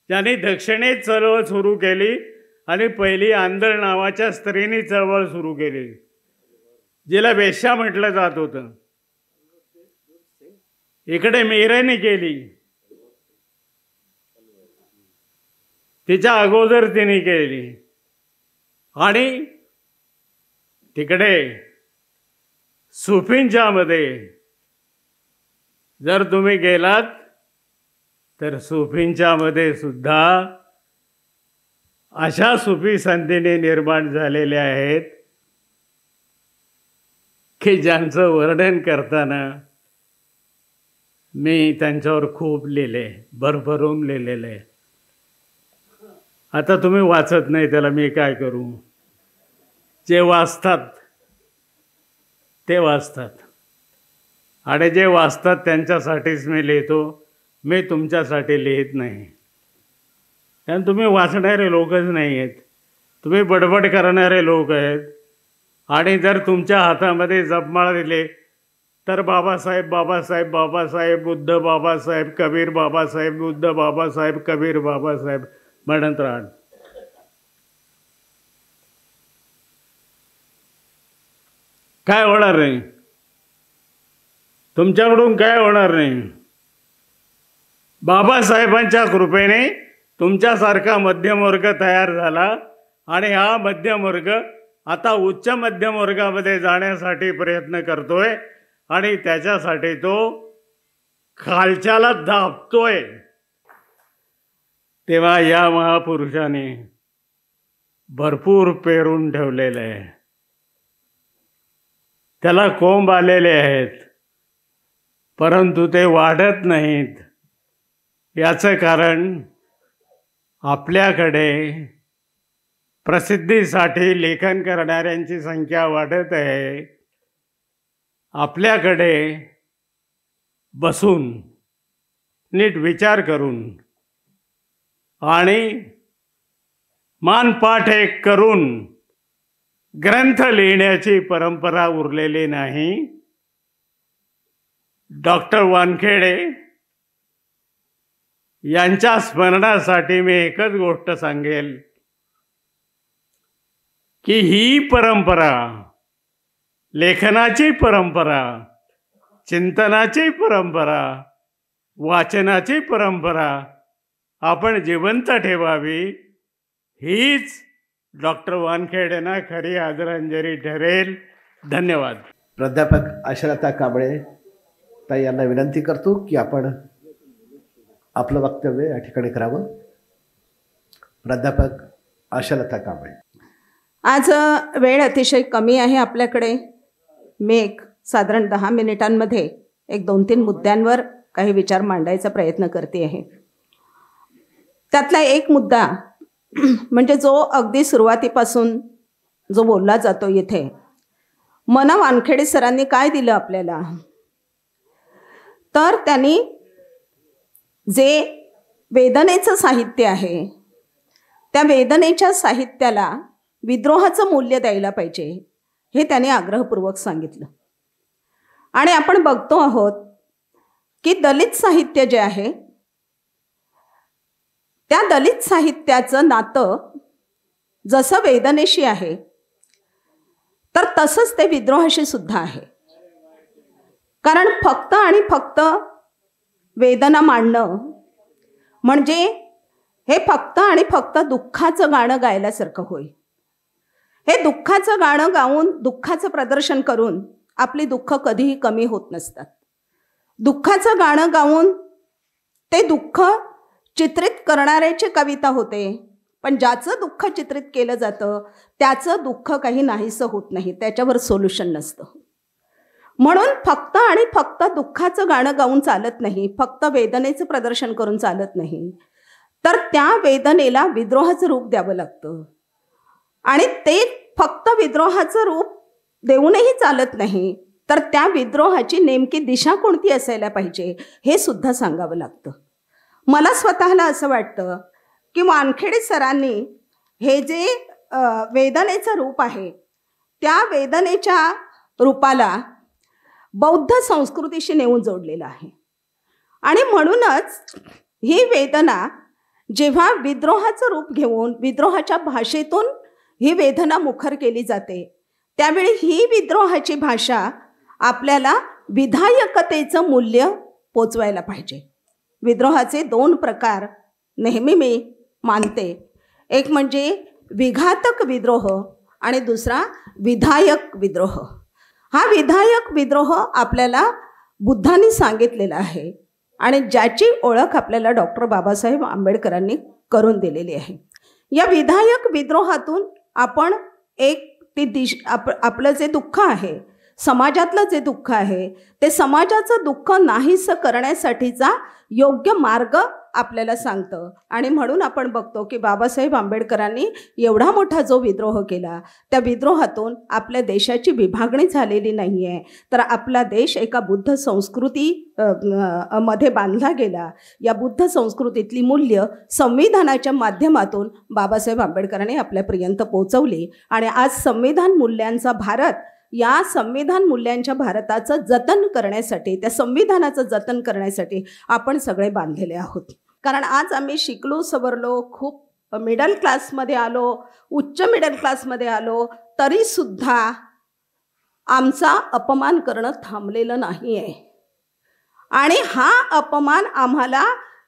ज्यांनी दक्षिणेत चळवळ सुरू केली आणि पहिली आंधळ नावाच्या स्त्रीने चळवळ सुरू केली, जिला वेश्या म्हटलं जात होतं. इकडे मीरेने केली, तिच्या अगोदर तिने केली. आणि तिकडे सुफींच्या मध्ये जर तुम्ही गेलात तर सुफींच्या मध्ये सुद्धा अशा सुफी संतीने निर्माण झालेल्या आहेत की ज्यांचं वर्णन करताना मी त्यांच्यावर खूप लिहिले, भरभरून लिहिलेलं आहे. आता तुम्ही वाचत नाही, त्याला मी काय करू? जे वाचतात ते वाचतात, आणि जे वाचतात त्यांच्यासाठीच मी लिहितो. मी तुमच्यासाठी लिहित नाही, कारण तुम्ही वाचणारे लोकच नाही आहेत. तुम्ही बडबड करणारे लोक आहेत. आणि जर तुमच्या हातामध्ये जपमाळ दिले तर बाबासाहेब बाबासाहेब बाबासाहेब, बुद्ध बाबासाहेब, कबीर बाबासाहेब, बुद्ध बाबासाहेब, कबीर बाबासाहेब म्हणत राहा. काय होणार नाही, तुमच्याकडून काय होणार नाही. बाबासाहेबांच्या कृपेने तुमच्यासारखा मध्यमवर्ग तयार झाला, आणि हा मध्यमवर्ग आता उच्च मध्यम वर्गामध्ये जाण्यासाठी प्रयत्न करतोय, आणि त्याच्यासाठी तो खालच्याला दाबतोय. तेव्हा या महापुरुषाने भरपूर पेरून ठेवलेलं आहे. त्याला कोंब आलेले आहेत, परंतु ते वाढत नाहीत. याचं कारण आपल्याकडे प्रसिद्धीसाठी लेखन करणाऱ्यांची संख्या वाढत आहे. आपल्याकडे बसून नीट विचार करून आणि मानपाठ एक करून ग्रंथ लिहिण्याची परंपरा उरलेली नाही. डॉक्टर वानखेडे यांच्या स्मरणासाठी मी एकच गोष्ट सांगेल की ही परंपरा, लेखनाची परंपरा, चिंतनाची परंपरा, वाचनाची परंपरा आपण जिवंत ठेवावी. हीच डॉक्टर वानखेडेंना खरी आदरांजली ठरेल. धन्यवाद. प्राध्यापक आशालता कांबळे ताई यांना विनंती करतो की आपण आपलं वक्तव्य या ठिकाणी करावं. प्राध्यापक आशालता कांबळे. आज वेळ अतिशय कमी आहे आपल्याकडे. मी साधारण 10 मिनिटांमध्ये 1-2-3 मुद्द्यांवर काही विचार मांडायचा प्रयत्न करते आहे. त्यातला एक मुद्दा म्हणजे जो अगदी सुरुवातीपासून जो बोलला जातो इथे, मना वानखेडे सरांनी काय दिलं आपल्याला, तर त्यांनी जे वेदनेचं साहित्य आहे त्या वेदनेच्या साहित्याला विद्रोहाचं मूल्य द्यायला पाहिजे, हे त्याने आग्रहपूर्वक सांगितलं. आणि आपण बघतो आहोत की दलित साहित्य जे आहे त्या दलित साहित्याचं नातं जसं वेदनेशी आहे तर तसंच ते विद्रोहाशी सुद्धा आहे. कारण फक्त आणि फक्त वेदना मांडणं म्हणजे हे फक्त आणि फक्त दुःखाचं गाणं गायल्यासारखं होईल. हे दुःखाचं गाणं गाऊन दुःखाचं प्रदर्शन करून आपली दुःख कधीही कमी होत नसतात. दुःखाचं गाणं गाऊन ते दुःख चित्रित करणाऱ्याची कविता होते, पण ज्याचं दुःख चित्रित केलं जातं त्याचं दुःख काही नाहीसं होत नाही, त्याच्यावर सोल्युशन नसतं. म्हणून फक्त आणि फक्त दुःखाचं गाणं गाऊन चालत नाही, फक्त वेदनेचं प्रदर्शन करून चालत नाही, तर त्या वेदनेला विद्रोहाचं रूप द्यावं लागतं. आणि ते फक्त विद्रोहाचं रूप देऊनही चालत नाही, तर त्या विद्रोहाची नेमकी दिशा कोणती असायला पाहिजे हे सुद्धा सांगावं लागतं. मला स्वतःला असं वाटतं की वानखेडे सरांनी हे जे वेदनेचं रूप आहे त्या वेदनेच्या रूपाला बौद्ध संस्कृतीशी नेऊन जोडलेलं आहे. आणि म्हणूनच ही वेदना जेव्हा विद्रोहाचं रूप घेऊन विद्रोहाच्या भाषेतून ही वेदना मुखर केली जाते, त्यावेळी ही विद्रोहाची भाषा आपल्याला विधायकतेचं मूल्य पोचवायला पाहिजे. विद्रोहाचे 2 प्रकार नेहमी मी मानते. एक म्हणजे विघातक विद्रोह आणि दुसरा विधायक विद्रोह. हा विधायक विद्रोह आपल्याला बुद्धांनी सांगितलेला आहे आणि ज्याची ओळख आपल्याला डॉक्टर बाबासाहेब आंबेडकरांनी करून दिलेली आहे. या विधायक विद्रोहातून आपण आपलं जे दुःख आहे, समाजातलं जे दुःख आहे, ते समाजाचं दुःख नाहीसं करण्यासाठीचा योग्य मार्ग आपल्याला सांगतं. आणि म्हणून आपण बघतो की बाबासाहेब आंबेडकरांनी एवढा मोठा जो विद्रोह केला, त्या विद्रोहातून आपल्या देशाची विभागणी झालेली नाही आहे, तर आपला देश एका बुद्ध संस्कृती मध्ये बांधला गेला. या बुद्ध संस्कृतीतली मूल्य संविधानाच्या माध्यमातून बाबासाहेब आंबेडकरांनी आपल्यापर्यंत पोहोचवली. आणि आज संविधान मूल्यांचा भारत, या संविधान मूल्यांच्या भारताचं जतन करण्यासाठी, त्या संविधानाचं जतन करण्यासाठी आपण सगळे बांधलेले आहोत. कारण आज आम्ही शिकलो, सवरलो, खूप मिडल क्लासमध्ये आलो, उच्च मिडल क्लासमध्ये आलो, तरीसुद्धा आमचा अपमान करणं थांबलेलं नाही आहे. आणि हा अपमान आम्हाला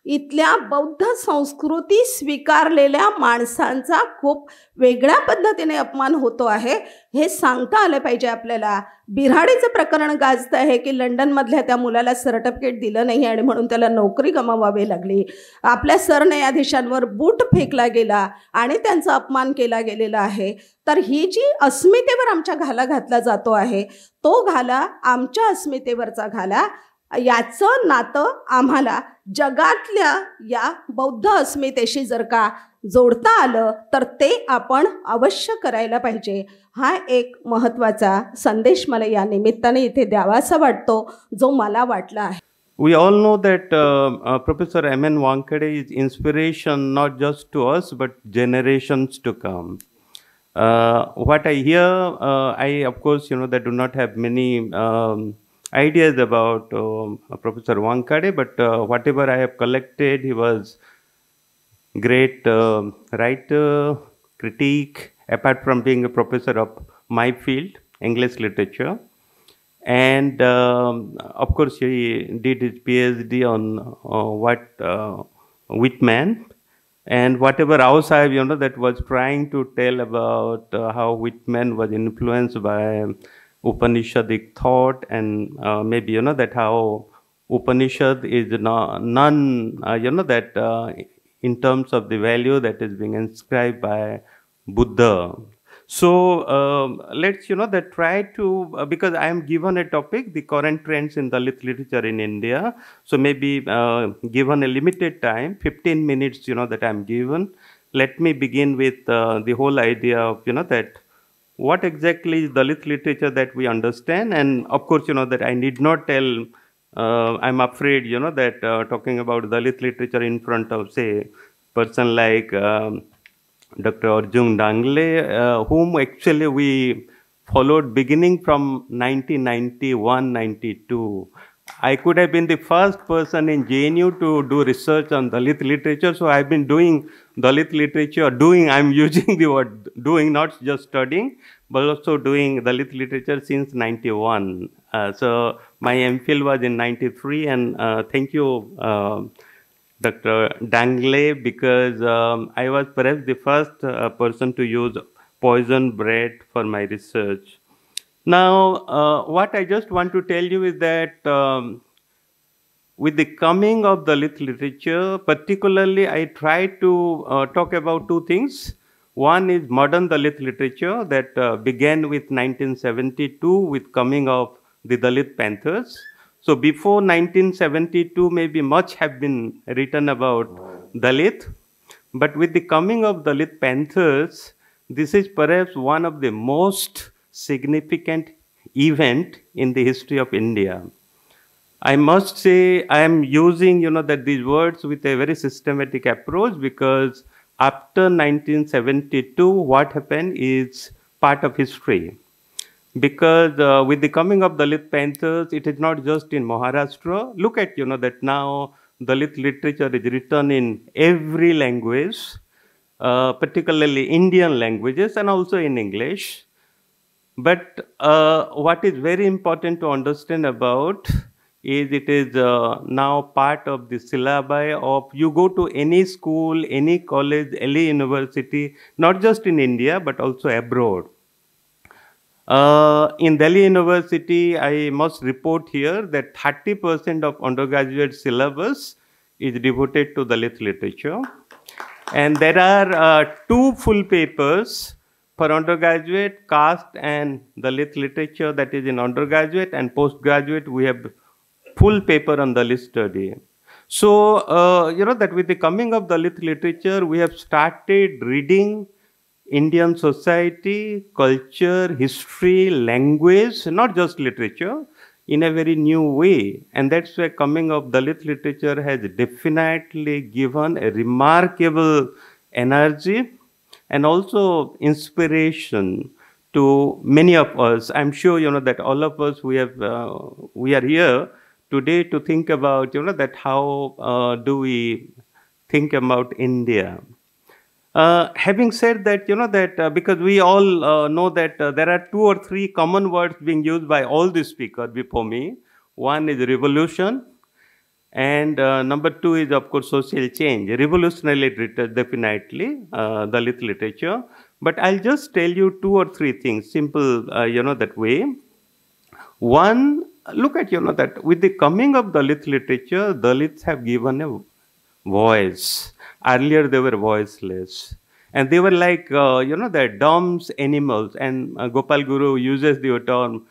इथल्या बौद्ध संस्कृती स्वीकारलेल्या माणसांचा खूप वेगळ्या पद्धतीने अपमान होतो आहे, हे सांगता आलं पाहिजे आपल्याला. बिऱ्हाडीचं प्रकरण गाजतं आहे की लंडनमधल्या त्या मुलाला सर्टिफिकेट दिलं नाही आणि म्हणून त्याला नोकरी गमावावी लागली. आपल्या सरन्यायाधीशांवर बूट फेकला गेला आणि त्यांचा अपमान केला गेलेला आहे. तर ही जी अस्मितेवर आमच्या घाला घातला जातो आहे, तो घाला आमच्या अस्मितेवरचा घाला, याचं नातं आम्हाला जगातल्या या बौद्ध अस्मितेशी जर का जोडता आलं तर ते आपण अवश्य करायला पाहिजे. हा एक महत्त्वाचा संदेश मला या निमित्ताने इथे द्यावासा वाटतो, जो मला वाटला आहे. We all know that Professor M.N. Wankhede is inspiration not just to us but generations to come. What I hear, I of course that do not have many ideas about Professor Wankhede, but whatever I have collected, he was great writer, critic, apart from being a professor of my field, English literature. And of course, he did his PhD on Whitman. And whatever else I have, that was trying to tell about how Whitman was influenced by Upanishadic thought, and maybe that how Upanishad is none that in terms of the value that is being inscribed by Buddha. So let's that try to because I am given a topic, the current trends in Dalit literature in India. So maybe given a limited time, 15 minutes that I am given, let me begin with the whole idea of that what exactly is Dalit literature that we understand. And of course, that I need not tell, I'm afraid, that talking about Dalit literature in front of, say, person like Dr. Arjun Dangle, whom actually we followed beginning from 1991-92. I could have been the first person in JNU to do research on Dalit literature. So I've been doing Dalit literature, I'm using the word doing, not just studying, but also doing Dalit literature since 91. So my MPhil was in 93, and thank you, Dr. Dangle, because I was perhaps the first person to use poison bread for my research. Now, what I just want to tell you is that with the coming of Dalit literature, particularly I try to talk about two things. One is modern Dalit literature that began with 1972 with coming of the Dalit Panthers. So before 1972, maybe much have been written about Dalit. But with the coming of Dalit Panthers, this is perhaps one of the most significant event in the history of India. I must say I am using, that these words with a very systematic approach, because after 1972, what happened is part of history. Because with the coming of Dalit Panthers, it is not just in Maharashtra. Look at, that now Dalit literature is written in every language, particularly Indian languages and also in English. But what is very important to understand about is it is now part of the syllabi of, you go to any school, any college, any university, not just in India, but also abroad. In Delhi University, I must report here that 30% of undergraduate syllabus is devoted to Dalit literature. And there are 2 full papers for undergraduate, caste and Dalit literature, that is in undergraduate, and postgraduate, we have full paper on Dalit study. So, that with the coming of Dalit literature, we have started reading Indian society, culture, history, language, not just literature, in a very new way. And that's why coming of Dalit literature has definitely given a remarkable energy and also inspiration to many of us. I'm sure, that all of us, we are here today to think about, that how do we think about India. Having said that, because we all know that there are 2 or 3 common words being used by all the speakers before me. One is revolution, and number 2 is, of course, social change. Revolutionary literature, definitely, Dalit literature. But I'll just tell you 2 or 3 things, simple, that way. One, look at, that with the coming of Dalit literature, Dalits have given a voice. Earlier, they were voiceless. And they were like, the dumb animals. And Gopal Guru uses the term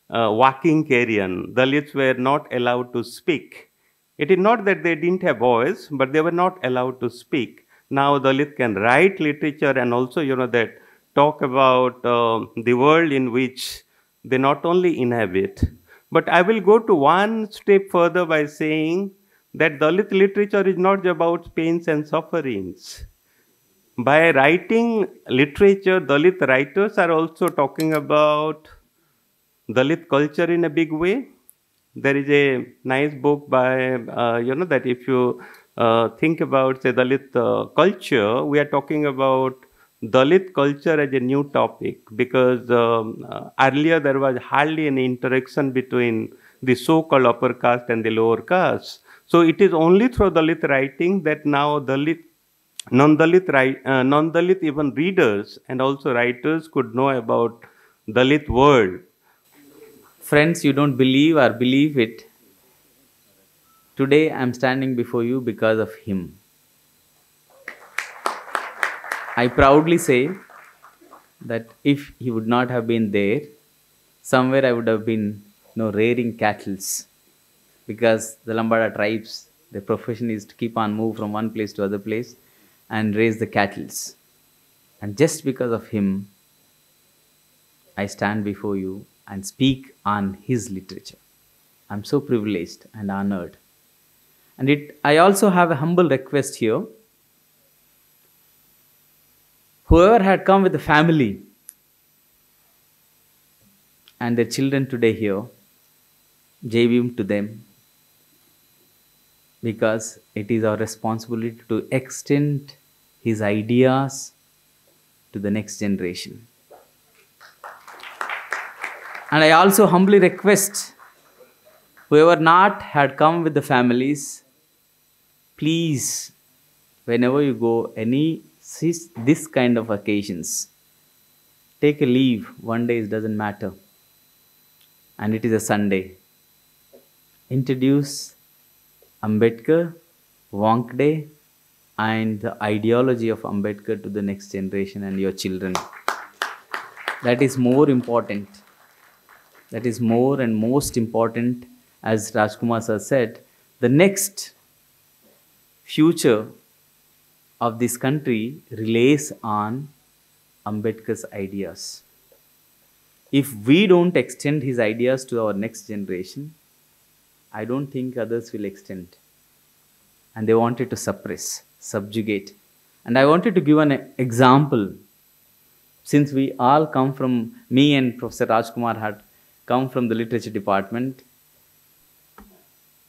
walking carrion. Dalits were not allowed to speak. It is not that they didn't have voice, but they were not allowed to speak. Now Dalit can write literature and also, that talk about the world in which they not only inhabit. But I will go to one step further by saying that Dalit literature is not about pains and sufferings. By writing literature, Dalit writers are also talking about Dalit culture in a big way. There is a nice book by, that if you think about, say, Dalit culture, we are talking about Dalit culture as a new topic, because earlier there was hardly any interaction between the so-called upper caste and the lower caste. So it is only through Dalit writing that now non-Dalit even readers and also writers could know about Dalit world. Friends, you don't believe or believe it. Today I am standing before you because of him. I proudly say that if he would not have been there, somewhere I would have been rearing cattle. Because the Lambada tribes, their profession is to keep on move from one place to other place and raise the cattle. And just because of him, I stand before you and speak on his literature. I'm so privileged and honored. And I also have a humble request here. Whoever had come with a family and their children today here, Jai Bhim to them, because it is our responsibility to extend his ideas to the next generation. And I also humbly request whoever not had come with the families, please, whenever you go this kind of occasions, take a leave. One day it doesn't matter. And it is a Sunday. Introduce Ambedkar, Wankhede, and the ideology of Ambedkar to the next generation and your children. That is more important. That is more and most important. As Rajkumar sir said, the next future of this country relies on Ambedkar's ideas. If we don't extend his ideas to our next generation, I don't think others will extend. And they wanted to suppress, subjugate. And I wanted to give an example. Since we all come from, me and Professor Rajkumar had come from the literature department,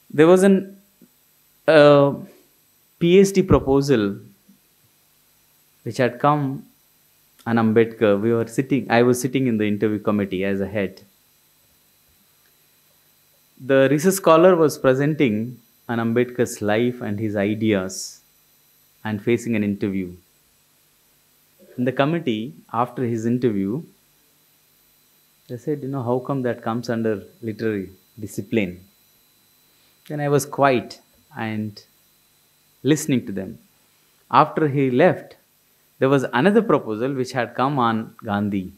there was an PhD proposal which had come on Ambedkar. I was sitting in the interview committee as a head. The research scholar was presenting on Ambedkar's life and his ideas and facing an interview. In the committee, after his interview, they said, how come that comes under literary discipline? Then I was quiet and listening to them. After he left, there was another proposal which had come on Gandhi.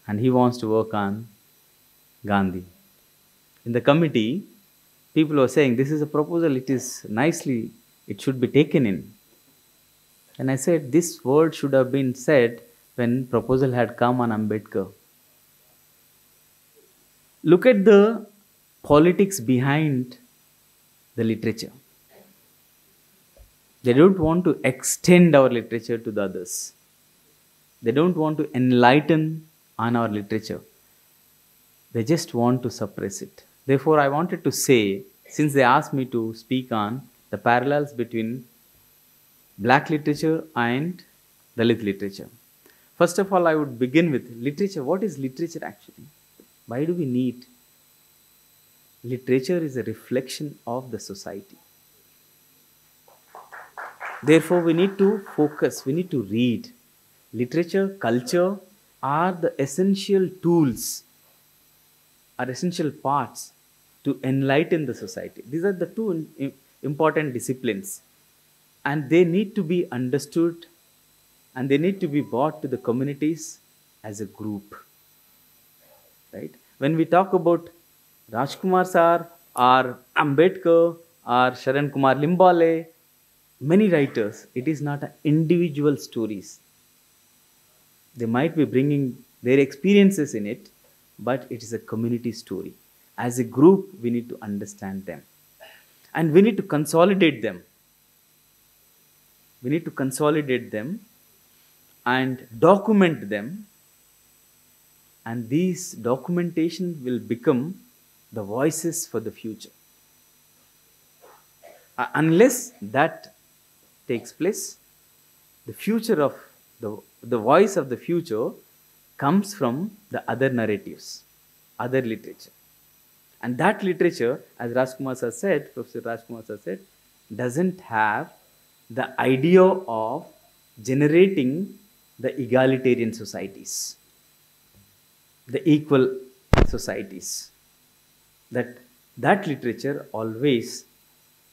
And he wants to work on Gandhi. In the committee, people were saying, this is a proposal, it should be taken in. And I said, this word should have been said when proposal had come on Ambedkar. Look at the politics behind the literature. They don't want to extend our literature to the others. They don't want to enlighten on our literature. They just want to suppress it. Therefore, I wanted to say, since they asked me to speak on the parallels between black literature and Dalit literature. First of all, I would begin with literature. What is literature actually? Why do we need? Literature is a reflection of the society. Therefore, we need to focus, we need to read. Literature, culture are the essential tools, are essential parts to enlighten the society. These are the two important disciplines. And they need to be understood and they need to be brought to the communities as a group. Right? When we talk about Rajkumar sir or Ambedkar or Sharan Kumar Limbale, many writers, it is not individual stories. They might be bringing their experiences in it, but it is a community story. As a group, we need to understand them. And we need to consolidate them. We need to consolidate them and document them. And these documentation will become the voices for the future. Unless that takes place, the future of the voice of the future comes from the other narratives, other literature. And that literature, as Rajkumar sir said, Professor Rajkumar sir said, doesn't have the idea of generating the egalitarian societies, the equal societies. That literature always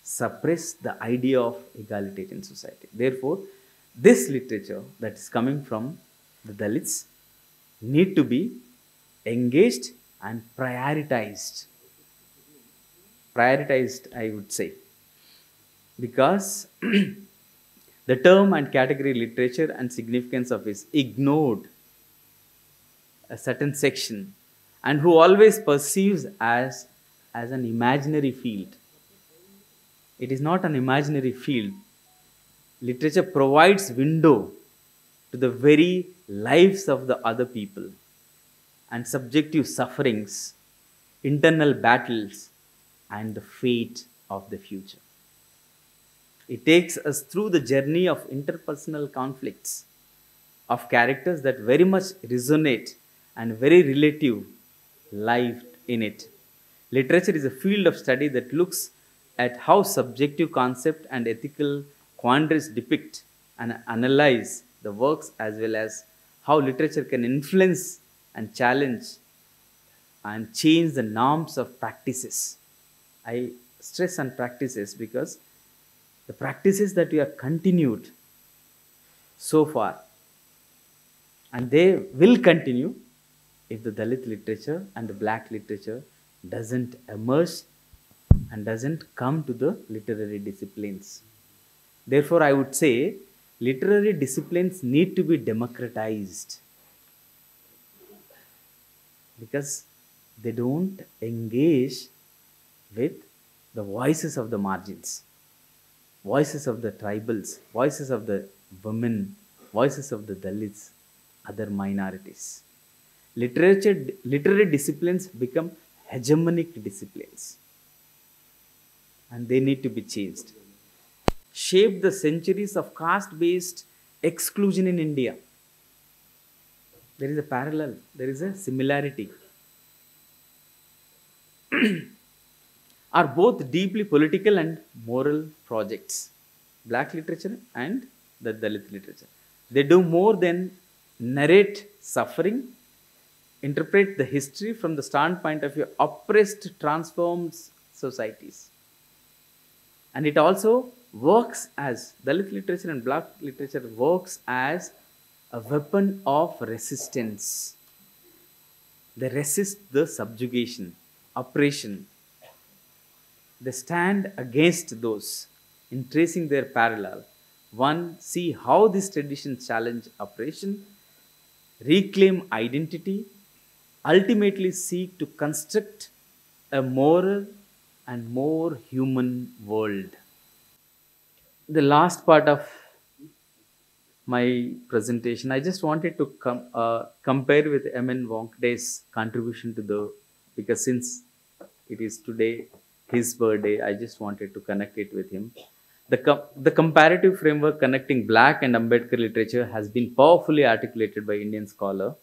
suppress the idea of egalitarian society. Therefore, this literature that is coming from the Dalits need to be engaged and prioritized. Prioritized, I would say. Because the term and category literature and significance of it ignored a certain section and who always perceives as an imaginary field. It is not an imaginary field. Literature provides window to the very lives of the other people and subjective sufferings, internal battles, and the fate of the future. It takes us through the journey of interpersonal conflicts, of characters that very much resonate and very relative life in it. Literature is a field of study that looks at how subjective concept and ethical quandaries depict and analyze the works, as well as how literature can influence and challenge and change the norms of practices. I stress on practices because the practices that we have continued so far, and they will continue if the Dalit literature and the black literature doesn't emerge and doesn't come to the literary disciplines. Therefore, I would say literary disciplines need to be democratized because they don't engage with the voices of the margins, voices of the tribals, voices of the women, voices of the Dalits, other minorities. Literary disciplines become hegemonic disciplines, and they need to be changed. Shaped the centuries of caste-based exclusion in India. There is a parallel, there is a similarity. Are both deeply political and moral projects, black literature and the Dalit literature. They do more than narrate suffering, interpret the history from the standpoint of your oppressed, transformed societies. And it also works as, Dalit literature and black literature works as a weapon of resistance. They resist the subjugation, oppression. They stand against those. In tracing their parallel, one see how these traditions challenge oppression, reclaim identity, ultimately seek to construct a moral and more human world. The last part of my presentation, I just wanted to compare with M.N. Wankhde's contribution to the, because since it is today his birthday, I just wanted to connect it with him. The comparative framework connecting black and Ambedkar literature has been powerfully articulated by Indian scholar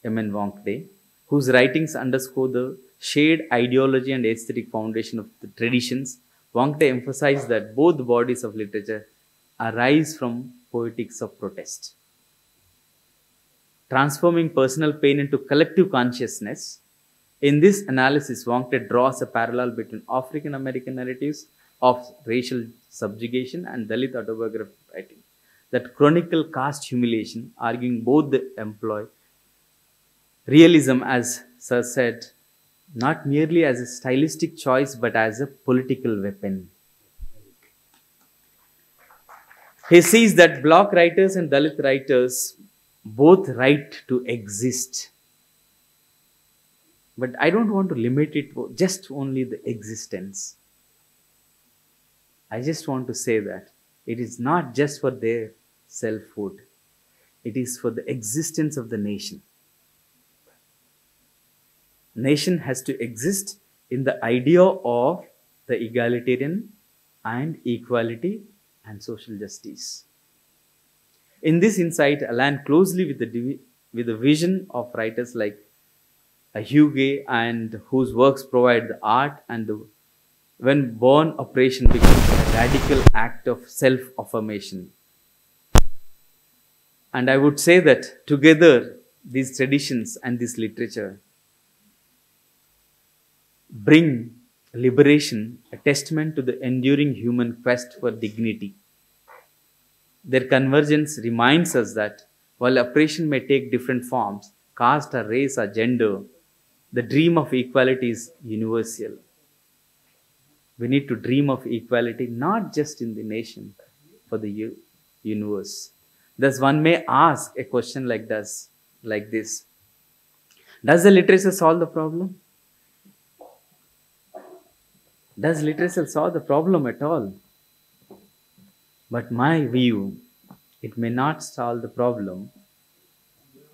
M.N. Wankhde, whose writings underscore the shared ideology and aesthetic foundation of the traditions. Wankhde emphasized that both bodies of literature arise from poetics of protest, transforming personal pain into collective consciousness. In this analysis, Wankhde draws a parallel between African American narratives of racial subjugation and Dalit autobiographic writing that chronicle caste humiliation, arguing both the employ realism, as Sir said, not merely as a stylistic choice but as a political weapon. He sees that block writers and Dalit writers both write to exist. But I don't want to limit it to just only the existence. I just want to say that it is not just for their selfhood. It is for the existence of the nation. Nation has to exist in the idea of the egalitarian and equality and social justice. In this insight, align closely with the vision of writers like Hugo, and whose works provide the art and the when born operation becomes a radical act of self-affirmation. And I would say that together these traditions and this literature bring liberation, a testament to the enduring human quest for dignity. Their convergence reminds us that while oppression may take different forms, caste or race or gender, the dream of equality is universal. We need to dream of equality not just in the nation, for the universe. Thus, one may ask a question like this. Does the literature solve the problem? Does literature solve the problem at all? But my view, it may not solve the problem,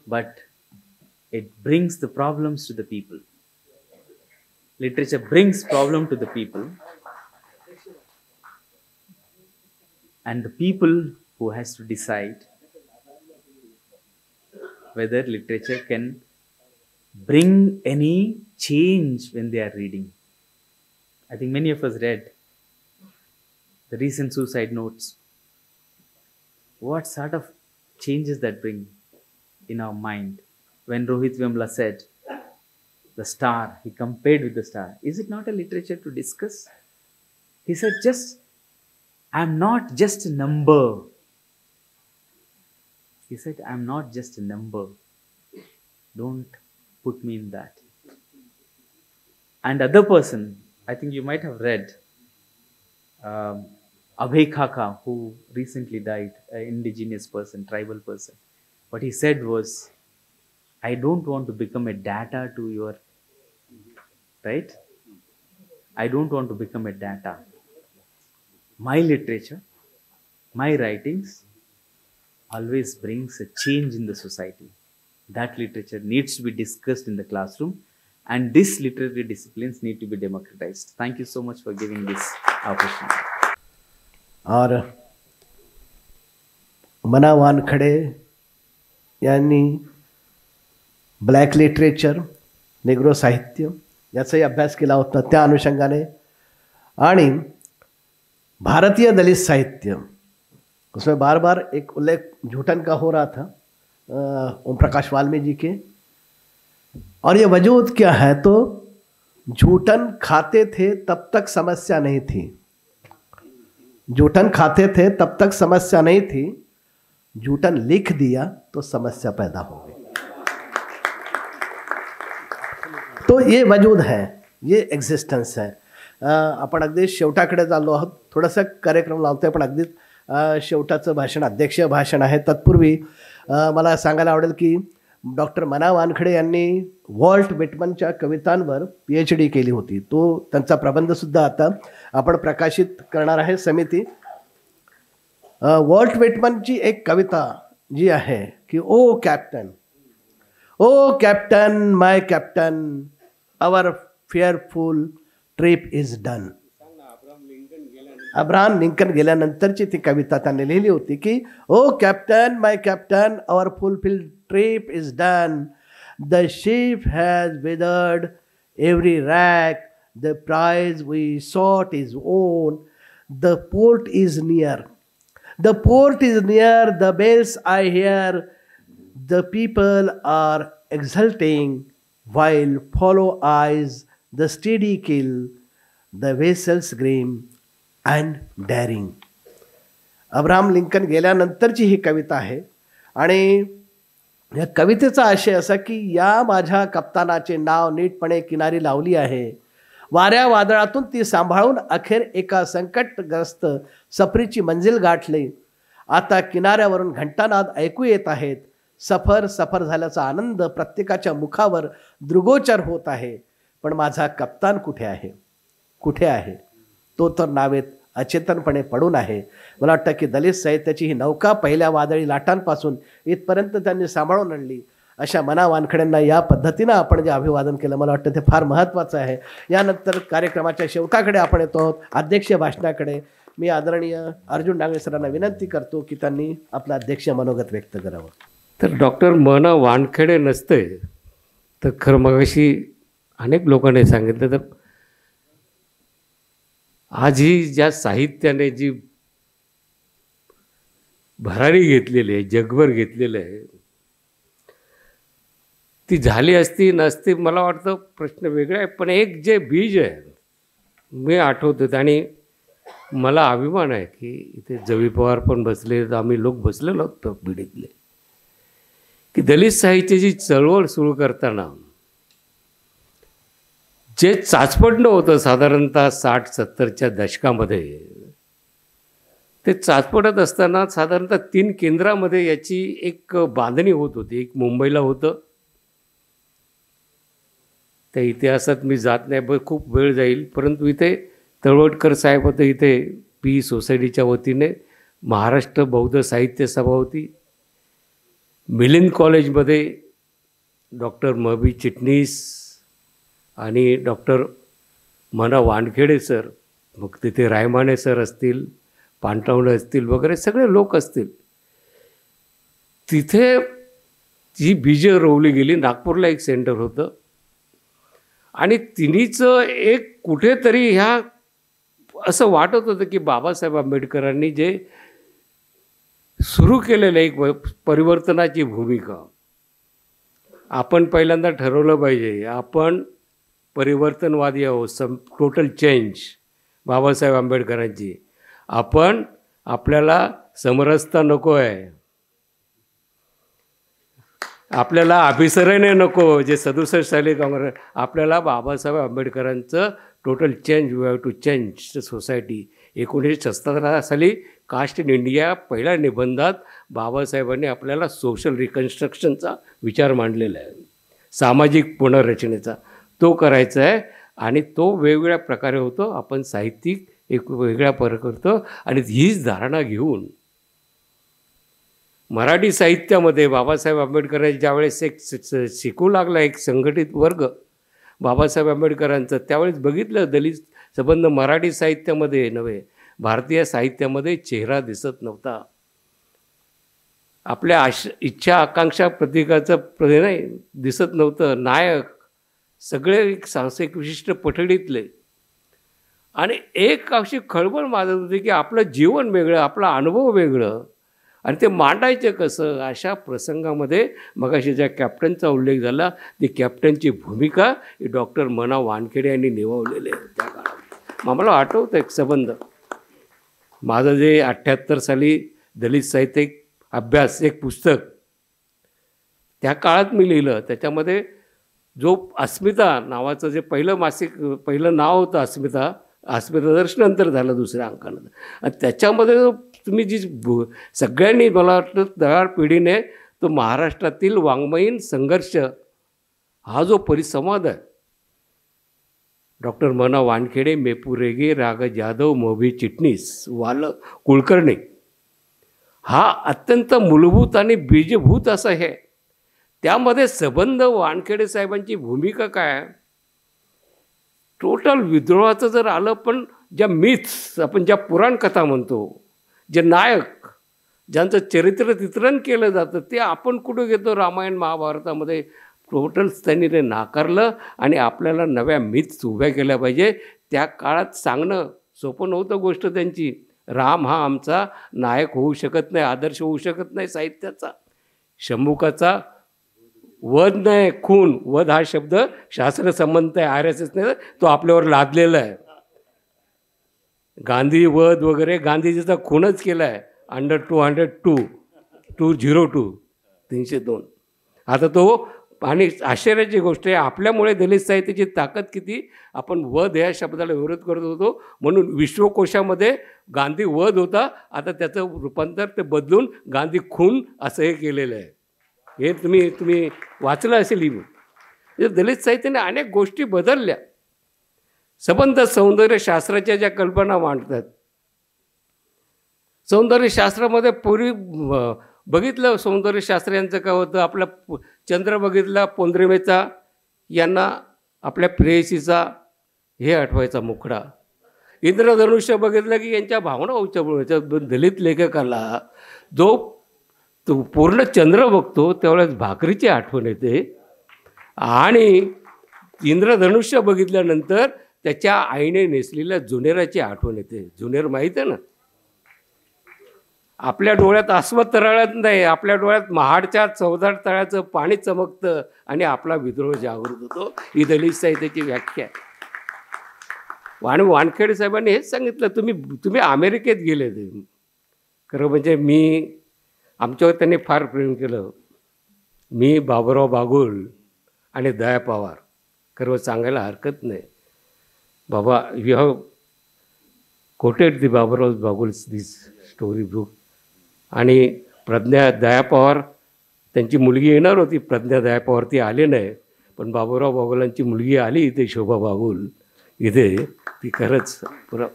but it brings the problems to the people. Literature brings problem to the people, and the people who has to decide whether literature can bring any change when they are reading. I think many of us read the recent suicide notes. What sort of changes that bring in our mind? When Rohit Vemla said, the star, he compared with the star. Is it not a literature to discuss? He said, I'm not just a number. He said, I'm not just a number. Don't put me in that. And other person, I think you might have read, Abhay Khaka, who recently died, an indigenous person, tribal person. What he said was, I don't want to become a data to your, right? I don't want to become a data. My literature, my writings always brings a change in the society. That literature needs to be discussed in the classroom, and these literary disciplines need to be democratized. Thank you so much for giving this opportunity. और मना वानखडे यांनी black literature, Negro साहित्य याचाही अभ्यास केला होता त्या अनुषंगाने, आणि भारतीय दलित साहित्य, उसमें बार बार एक उल्लेख झूठन का हो रहा था ओम प्रकाश वाल्मीकि जी के, और ये वजूद क्या है, तो झूठन खाते थे तब तक समस्या नहीं थी, जूठन खाते थे तब तक समस्या नहीं थी, जूठन लिख दिया तो समस्या पैदा हो गई. तो ये वजूद है, ये एक्झिस्टन्स आहे. आपण अगदी शेवटाकडे चाललो आहोत, थोडंसं कार्यक्रम लावतोय पण अगदी शेवटाचं भाषण, अध्यक्षीय भाषण आहे. तत्पूर्वी मला सांगायला आवडेल की डॉक्टर मना वानखडे यांनी वॉल्ट विटमनच्या कवितांवर PhD केली होती. तो त्यांचा प्रबंधसुद्धा आता आपण प्रकाशित करणार आहे समिती. वॉल्ट विटमनची एक कविता जी आहे की O captain my captain, our fearful trip is done. Abraham Lincoln गेल्यानंतरची ती कविता त्यांनी लिहिली होती की O captain my captain, our fulfilled trip is done. The ship has withered every rack. The prize we sought is won. The port is near. The port is near. The bells I hear. The people are exulting while follow eyes the steady kill. The vessels grim and daring. Abraham Lincoln गेल्यानंतरची ही कविता आहे, आणि या कवितेचा आशय असा की या माझ्या कप्तानाचे नाव नीटपणे किनारी लावली आहे, वाऱ्या वादळातून ती सांभाळून अखेर एका संकटग्रस्त सफरीची मंजिल गाठली. आता किनाऱ्यावरून घंटानाद ऐकू येत आहेत. सफर झाल्याचा आनंद प्रत्येकाच्या मुखावर दृगोचर होत आहे. पण माझा कप्तान कुठे आहे? तो तर नावेत अचेतनपणे पडून आहे. मला वाटतं की दलित साहित्याची ही नौका पहिल्या वादळी लाटांपासून इथपर्यंत त्यांनी सांभाळून आणली. अशा मना वानखड्यांना या पद्धतीनं आपण जे अभिवादन केलं, मला वाटतं ते फार महत्त्वाचं आहे. यानंतर कार्यक्रमाच्या शेवटाकडे आपण येतो आहोत, अध्यक्षीय भाषणाकडे. मी आदरणीय अर्जुन डांगरे सरांना विनंती करतो की त्यांनी आपलं अध्यक्षीय मनोगत व्यक्त करावं. तर डॉक्टर मना वानखेडे नसते तर खरं मगाशी अनेक लोकांनी सांगितलं, तर आज ही ज्या साहित्याने जी भरारी घेतलेली आहे, जगभर घेतलेलं आहे, ती झाली असती नसती मला वाटतं प्रश्न वेगळा आहे. पण एक जे बीज आहे मी आठवतो, आणि मला अभिमान आहे की इथे जवी पवार पण बसले, आम्ही लोक बसलेलो होतो बीडीतले, की दलित साहित्याची चळवळ सुरू करताना जे चाचपडणं होतं साधारणतः 60-70च्या दशकामध्ये, ते चाचपडत असताना साधारणतः 3 केंद्रामध्ये याची एक बांधणी होत होती. एक मुंबईला होतं, त्या इतिहासात मी जात नाही, खूप वेळ जाईल, परंतु इथे तळवटकर साहेब होते, इथे पी सोसायटीच्या वतीने महाराष्ट्र बौद्ध साहित्य सभा होती. मिलिंद कॉलेजमध्ये डॉक्टर महबी चिटणीस आणि डॉक्टर मना वानखेडे सर, मग तिथे रायमाने सर असतील, पांटवणे असतील, वगैरे सगळे लोक असतील. तिथे जी बीजं रोवली गेली. नागपूरला एक सेंटर होतं आणि तिन्हीचं एक कुठेतरी ह्या असं वाटत होतं की बाबासाहेब आंबेडकरांनी जे सुरू केलेलं एक परिवर्तनाची भूमिका आपण पहिल्यांदा ठरवलं पाहिजे. आपण परिवर्तनवादी आहोत, टोटल चेंज बाबासाहेब आंबेडकरांची. आपल्याला समरसता नको आहे, आपल्याला अभिसरणे नको जे 67 साली काँग्रेस. आपल्याला बाबासाहेब आंबेडकरांचं total change, we have to change the society. 1977 साली कास्ट इन इंडिया पहिल्या निबंधात बाबासाहेबांनी आपल्याला सोशल रिकन्स्ट्रक्शनचा विचार मांडलेला आहे, सामाजिक पुनर्रचनेचा. तो करायचा आहे आणि तो वेगवेगळ्या प्रकारे होतो. आपण साहित्यिक एक वेगळ्या करतो आणि हीच धारणा घेऊन मराठी साहित्यामध्ये बाबासाहेब आंबेडकरांनी ज्यावेळेस एक शिकू लागला एक संघटित वर्ग बाबासाहेब आंबेडकरांचं, त्यावेळेस बघितलं दलित संबंध मराठी साहित्यामध्ये नव्हे, भारतीय साहित्यामध्ये चेहरा दिसत नव्हता. आपल्या इच्छा आकांक्षा प्रतीकाचं नाही दिसत नव्हतं. नायक सगळे एक सांस्कृतिक विशिष्ट पठडीतले. आणि एक अशी खळबळ माजत होती की आपलं जीवन वेगळं, आपला अनुभव वेगळं आणि ते मांडायचं कसं. अशा प्रसंगामध्ये मगाशी ज्या कॅप्टनचा उल्लेख झाला, ती कॅप्टनची भूमिका ही डॉक्टर मना वानखेडे यांनी निभावलेली आहे त्या काळात. मला आठवतं एक संबंध, माझं जे 78 साली दलित साहित्य अभ्यास एक पुस्तक त्या काळात मी लिहिलं. त्याच्यामध्ये जो अस्मिता नावाचं जे पहिलं नाव होतं अस्मिता दर्शनंतर झालं दुसऱ्या अंकानं. आणि त्याच्यामध्ये तुम्ही जी सगळ्यांनी मला वाटतं दरार पिढीने तो महाराष्ट्रातील वाङ्मयीन संघर्ष हा जो परिसंवाद आहे, डॉक्टर मना वानखेडे, मेपू रेगे, राग जाधव, मोभी चिटणीस, वाल कुलकर्णी, हा अत्यंत मूलभूत आणि बीजभूत असं हे. त्यामध्ये संबंध वानखेडे साहेबांची भूमिका काय आहे, टोटल विद्रोहाचं जर आलं, पण ज्या मिथ्स आपण ज्या पुराणकथा म्हणतो, जे नायक ज्यांचं चरित्र चित्रण केलं जातं ते आपण कुठं घेतो रामायण महाभारतामध्ये. टोटल त्यांनी ते नाकारलं आणि आपल्याला नव्या मिथ्स उभ्या केल्या पाहिजे. त्या काळात सांगणं सोपं नव्हतं गोष्ट त्यांची. राम हा आमचा नायक होऊ शकत नाही, आदर्श होऊ शकत नाही साहित्याचा. शंभुकाचा वध नाही, खून. वध हा शब्द शास्त्रसंबंध आहे, RSS नाही, तो आपल्यावर लादलेला आहे. गांधी वध वगैरे गांधीजीचा खूनच केला आहे अंडर 202 302. आता तो आणि आश्चर्याची गोष्ट आहे, आपल्यामुळे दलित साहित्याची ताकद किती. आपण वध या शब्दाला विरोध करत होतो म्हणून विश्वकोशामध्ये गांधी वध होता, आता त्याचं रूपांतर ते बदलून गांधी खून असं हे केलेलं आहे. हे तुम्ही वाचलं असेल. ही दलित साहित्याने अनेक गोष्टी बदलल्या. संबंध सौंदर्यशास्त्राच्या ज्या कल्पना मांडतात, सौंदर्यशास्त्रामध्ये पूर्वी बघितलं सौंदर्यशास्त्र यांचं काय होतं, आपला चंद्र बघितला पौर्णिमेचा, यांना आपल्या प्रेयसीचा हे आठवायचा मुखडा. इंद्रधनुष्य बघितलं की यांच्या भावना उच्चावळायच्या. दलित लेखकाला जो तो पूर्ण चंद्र बघतो त्यावेळेस भाकरीची आठवण येते आणि इंद्रधनुष्य बघितल्यानंतर त्याच्या आईने नेसलेल्या जुनेराची आठवण येते. जुनेर माहीत आहे ना, आपल्या डोळ्यात अस्वत तळाळत नाही, आपल्या डोळ्यात महाडच्या 14 तळ्याचं पाणी चमकतं आणि आपला विद्रोह जागृत होतो. ही दलित साहित्याची व्याख्या आहे. आणि वानखेडे साहेबांनी हेच सांगितलं, तुम्ही अमेरिकेत गेले. ते खरं म्हणजे आमच्यावर त्यांनी फार प्रेम केलं. मी, बाबुराव बागुल आणि दया पवार, खरं सांगायला हरकत नाही. Baba, you have quoted the Baburao Bagul's this story book. आणि प्रज्ञा दया पवार, त्यांची मुलगी येणार होती, प्रज्ञा दया पवार, ती आली नाही. पण बाबुराव बागुलांची मुलगी आली इथे, शोभा बागुल इथे. ती खरंच पुरा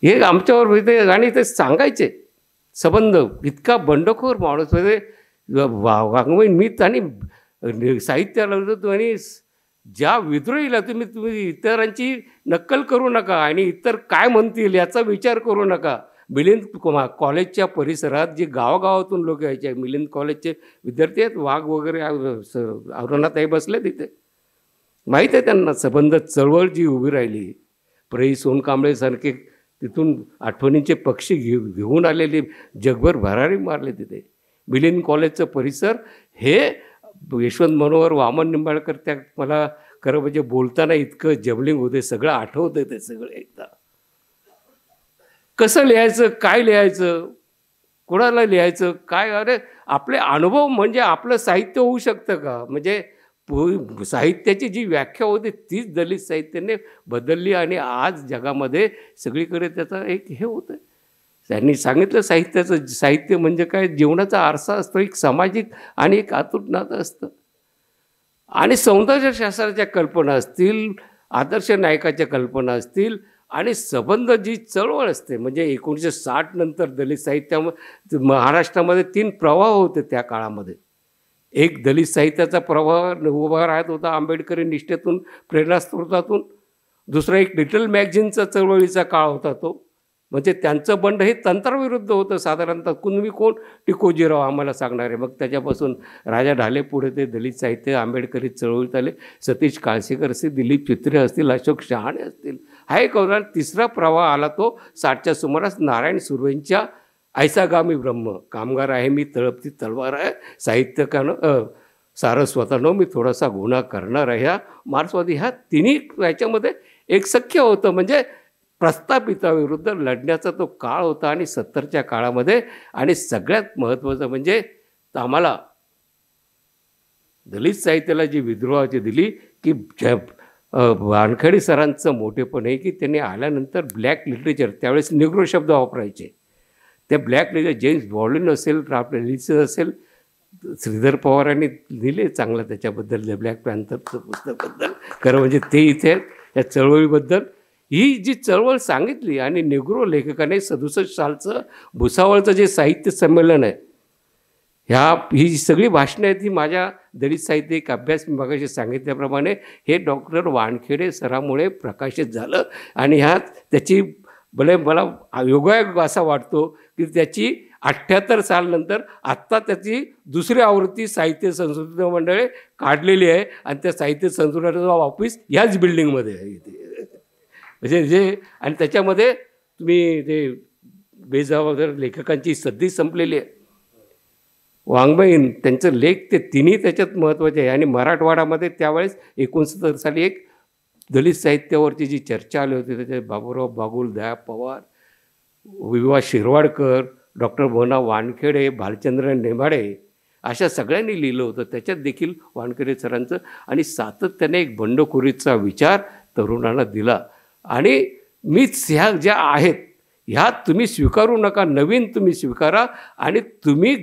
हे आमच्यावर इथे. आणि ते सांगायचे संबंध इतका बंडखोर माणूस म्हणजे वाङ्मयीन मीत आणि साहित्याला आणि ज्या विद्रोहीला तुम्ही इतरांची नक्कल करू नका आणि इतर काय म्हणतील याचा विचार करू नका. मिलिंद कॉलेजच्या परिसरात जे गावागावातून लोक यायचे, मिलिंद कॉलेजचे विद्यार्थी आहेत, वाघ वगैरे अरुणाताई बसले तिथे, माहीत आहे त्यांना संबंध चळवळ जी उभी राहिली. प्रई सोनकांबळेसारखे तिथून आठवणींचे पक्षी घेऊन आलेले जगभर भरारी मारले तिथे. मिलिंद कॉलेजचं परिसर हे यशवंत मनोहर वामन निंबाळकर त्या मला खरं म्हणजे बोलताना इतकं जबलिंग होते, सगळं आठवतं ते सगळं एकदा. कसं लिहायचं, काय लिहायचं, कोणाला लिहायचं, काय, अरे आपले अनुभव म्हणजे आपलं साहित्य होऊ शकतं का? म्हणजे साहित्याची जी व्याख्या होती तीच दलित साहित्याने बदलली आणि आज जगामध्ये सगळीकडे त्याचा एक हे होतं. त्यांनी सांगितलं साहित्याचं, साहित्य म्हणजे काय, जीवनाचा आरसा असतो, एक सामाजिक आणि एक अतूट नातं असतं. आणि सौंदर्यशास्त्राच्या कल्पना असतील, आदर्श नायकाच्या कल्पना असतील आणि संबंध जी चळवळ असते, म्हणजे 1960 नंतर दलित साहित्यामध्ये महाराष्ट्रामध्ये 3 प्रवाह होते त्या काळामध्ये. एक दलित साहित्याचा प्रवाह उभा राहत होता आंबेडकरी निष्ठेतून, प्रेरणास्त्रोतातून. दुसरा एक लिटल मॅगझिनचा चळवळीचा काळ होता तो, म्हणजे त्यांचं बंड हे तंत्राविरुद्ध होतं साधारणतः. कुणबी कोण, टिकोजीराव आम्हाला सांगणार आहे. मग त्याच्यापासून राजा ढाले पुढे ते दलित साहित्य आंबेडकरी चळवळीत आले. सतीश काळसेकर असतील, दिलीप चित्रे असतील, अशोक शहाणे असतील, हा एक होता. तिसरा प्रवाह आला तो 60च्या सुमारास नारायण सुर्वेंच्या ऐसागामी ब्रह्म, कामगार आहे मी तळपती तलवार आहे, साहित्यकानं सारस्वतानं मी थोडासा गुन्हा करणार आहे, ह्या मार्क्सवादी, ह्या तिन्ही याच्यामध्ये एक सख्य होतं. म्हणजे प्रस्थापिताविरुद्ध लढण्याचा तो काळ होता. आणि 70च्या काळामध्ये आणि सगळ्यात महत्त्वाचं म्हणजे आम्हाला दलित साहित्याला जी विद्रोहाची दिली की वानखेडे सरांचं मोठेपण आहे की त्यांनी आल्यानंतर ब्लॅक लिटरेचर, त्यावेळेस निग्रो शब्द वापरायचे, त्या ब्लॅक लिटरेचर जेम्स बॉलिन असेल, राफ्ट एलिसन असेल, श्रीधर पवारांनी लिहिले चांगलं त्याच्याबद्दल, ब्लॅक पॅन्थरचं पुस्तकाबद्दल. खरं म्हणजे ते इथे या चळवळीबद्दल ही जी चळवळ सांगितली. आणि निग्रो लेखकाने 67 सालचं भुसावळचं जे साहित्य संमेलन आहे, ही सगळी भाषणं आहेत, ही माझ्या दलित साहित्य एक अभ्यास मी मगाशी सांगितल्याप्रमाणे हे डॉक्टर वानखेडे सरामुळे प्रकाशित झालं. आणि ह्यात त्याची भले मला योगायोग असा वाटतो की त्याची 78 सालनंतर आत्ता त्याची दुसरी आवृत्ती साहित्य संस्कृती मंडळे काढलेली आहे. आणि त्या साहित्य संस्कृतीचं ऑफिस ह्याच बिल्डिंगमध्ये आहे इथे. म्हणजे जे, आणि त्याच्यामध्ये तुम्ही ते बेजबाबदार लेखकांची सद्दी संपलेली आहे. वाङ्मयीन त्यांचं लेख ते तिन्ही त्याच्यात महत्त्वाचे आहे. आणि मराठवाड्यामध्ये त्यावेळेस 69 साली एक दलित साहित्यावरची जी चर्चा आली होती, त्याच्यात बाबूराव बागुल, दया पवार, विवा शिरवाडकर, डॉक्टर मोना वानखेडे, भालचंद्र नेमाडे, अशा सगळ्यांनी लिहिलं होतं. त्याच्यात देखील वानखेडे सरांचं आणि सातत्याने एक बंडखोरीचा विचार तरुणांना दिला. आणि मीच ह्या ज्या आहेत ह्या तुम्ही स्वीकारू नका, नवीन तुम्ही स्वीकारा. आणि तुम्ही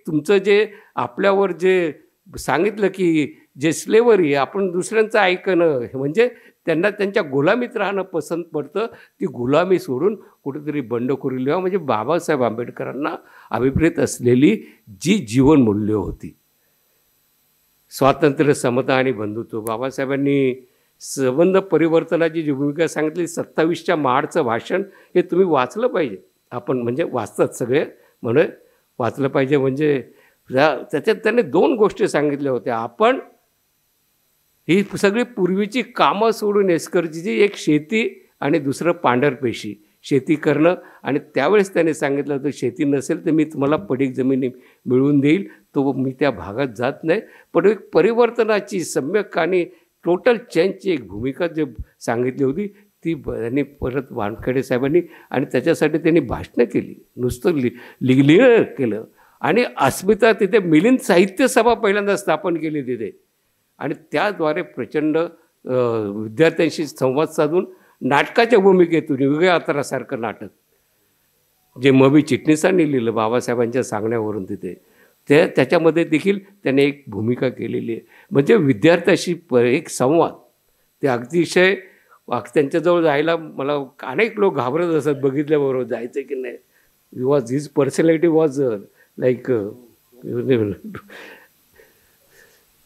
तुमचं जे आपल्यावर जे सांगितलं की जे स्लेवरी, आपण दुसऱ्यांचं ऐकणं, म्हणजे त्यांना त्यांच्या गुलामीत राहणं पसंत पडतं, ती गुलामी सोडून कुठेतरी बंडखोरी लिहा. म्हणजे बाबासाहेब आंबेडकरांना अभिप्रेत असलेली जी जीवनमूल्य होती, स्वातंत्र्य, समता आणि बंधुत्व. बाबासाहेबांनी संबंध परिवर्तनाची जी भूमिका सांगितली, 27च्या महाडचं भाषण हे तुम्ही वाचलं पाहिजे. आपण म्हणजे वाचतात सगळे म्हणून वाचलं पाहिजे. म्हणजे त्याच्यात त्याने 2 गोष्टी सांगितल्या होत्या. आपण ही सगळी पूर्वीची कामं सोडून एसकरची एक शेती आणि दुसरं पांढरपेशी, शेती करणं. आणि त्यावेळेस त्याने सांगितलं होतं शेती नसेल तर मी तुम्हाला पडीक जमिनी मिळवून देईल, तो मी त्या भागात जात नाही. पण एक परिवर्तनाची सम्यक आणि टोटल चेंजची एक भूमिका जे सांगितली होती ती त्यांनी परत वानखेडे साहेबांनी, आणि त्याच्यासाठी त्यांनी भाषणं केली, नुसतं लिहिणं केलं. आणि अस्मिता तिथे मिलिंद साहित्य सभा पहिल्यांदा स्थापन केली तिथे. आणि त्याद्वारे प्रचंड विद्यार्थ्यांशी संवाद साधून नाटकाच्या भूमिकेतून वेगळ्या अतरासारखं नाटक जे मबी चिटणीसांनी लिहिलं बाबासाहेबांच्या सांगण्यावरून तिथे, त्याच्यामध्ये देखील त्याने एक भूमिका केलेली आहे. म्हणजे विद्यार्थ्याशी एक संवाद, ते अतिशय त्यांच्याजवळ जायला मला अनेक लोक घाबरत असत बघितल्याबरोबर, जायचं की नाही. Was his personality was like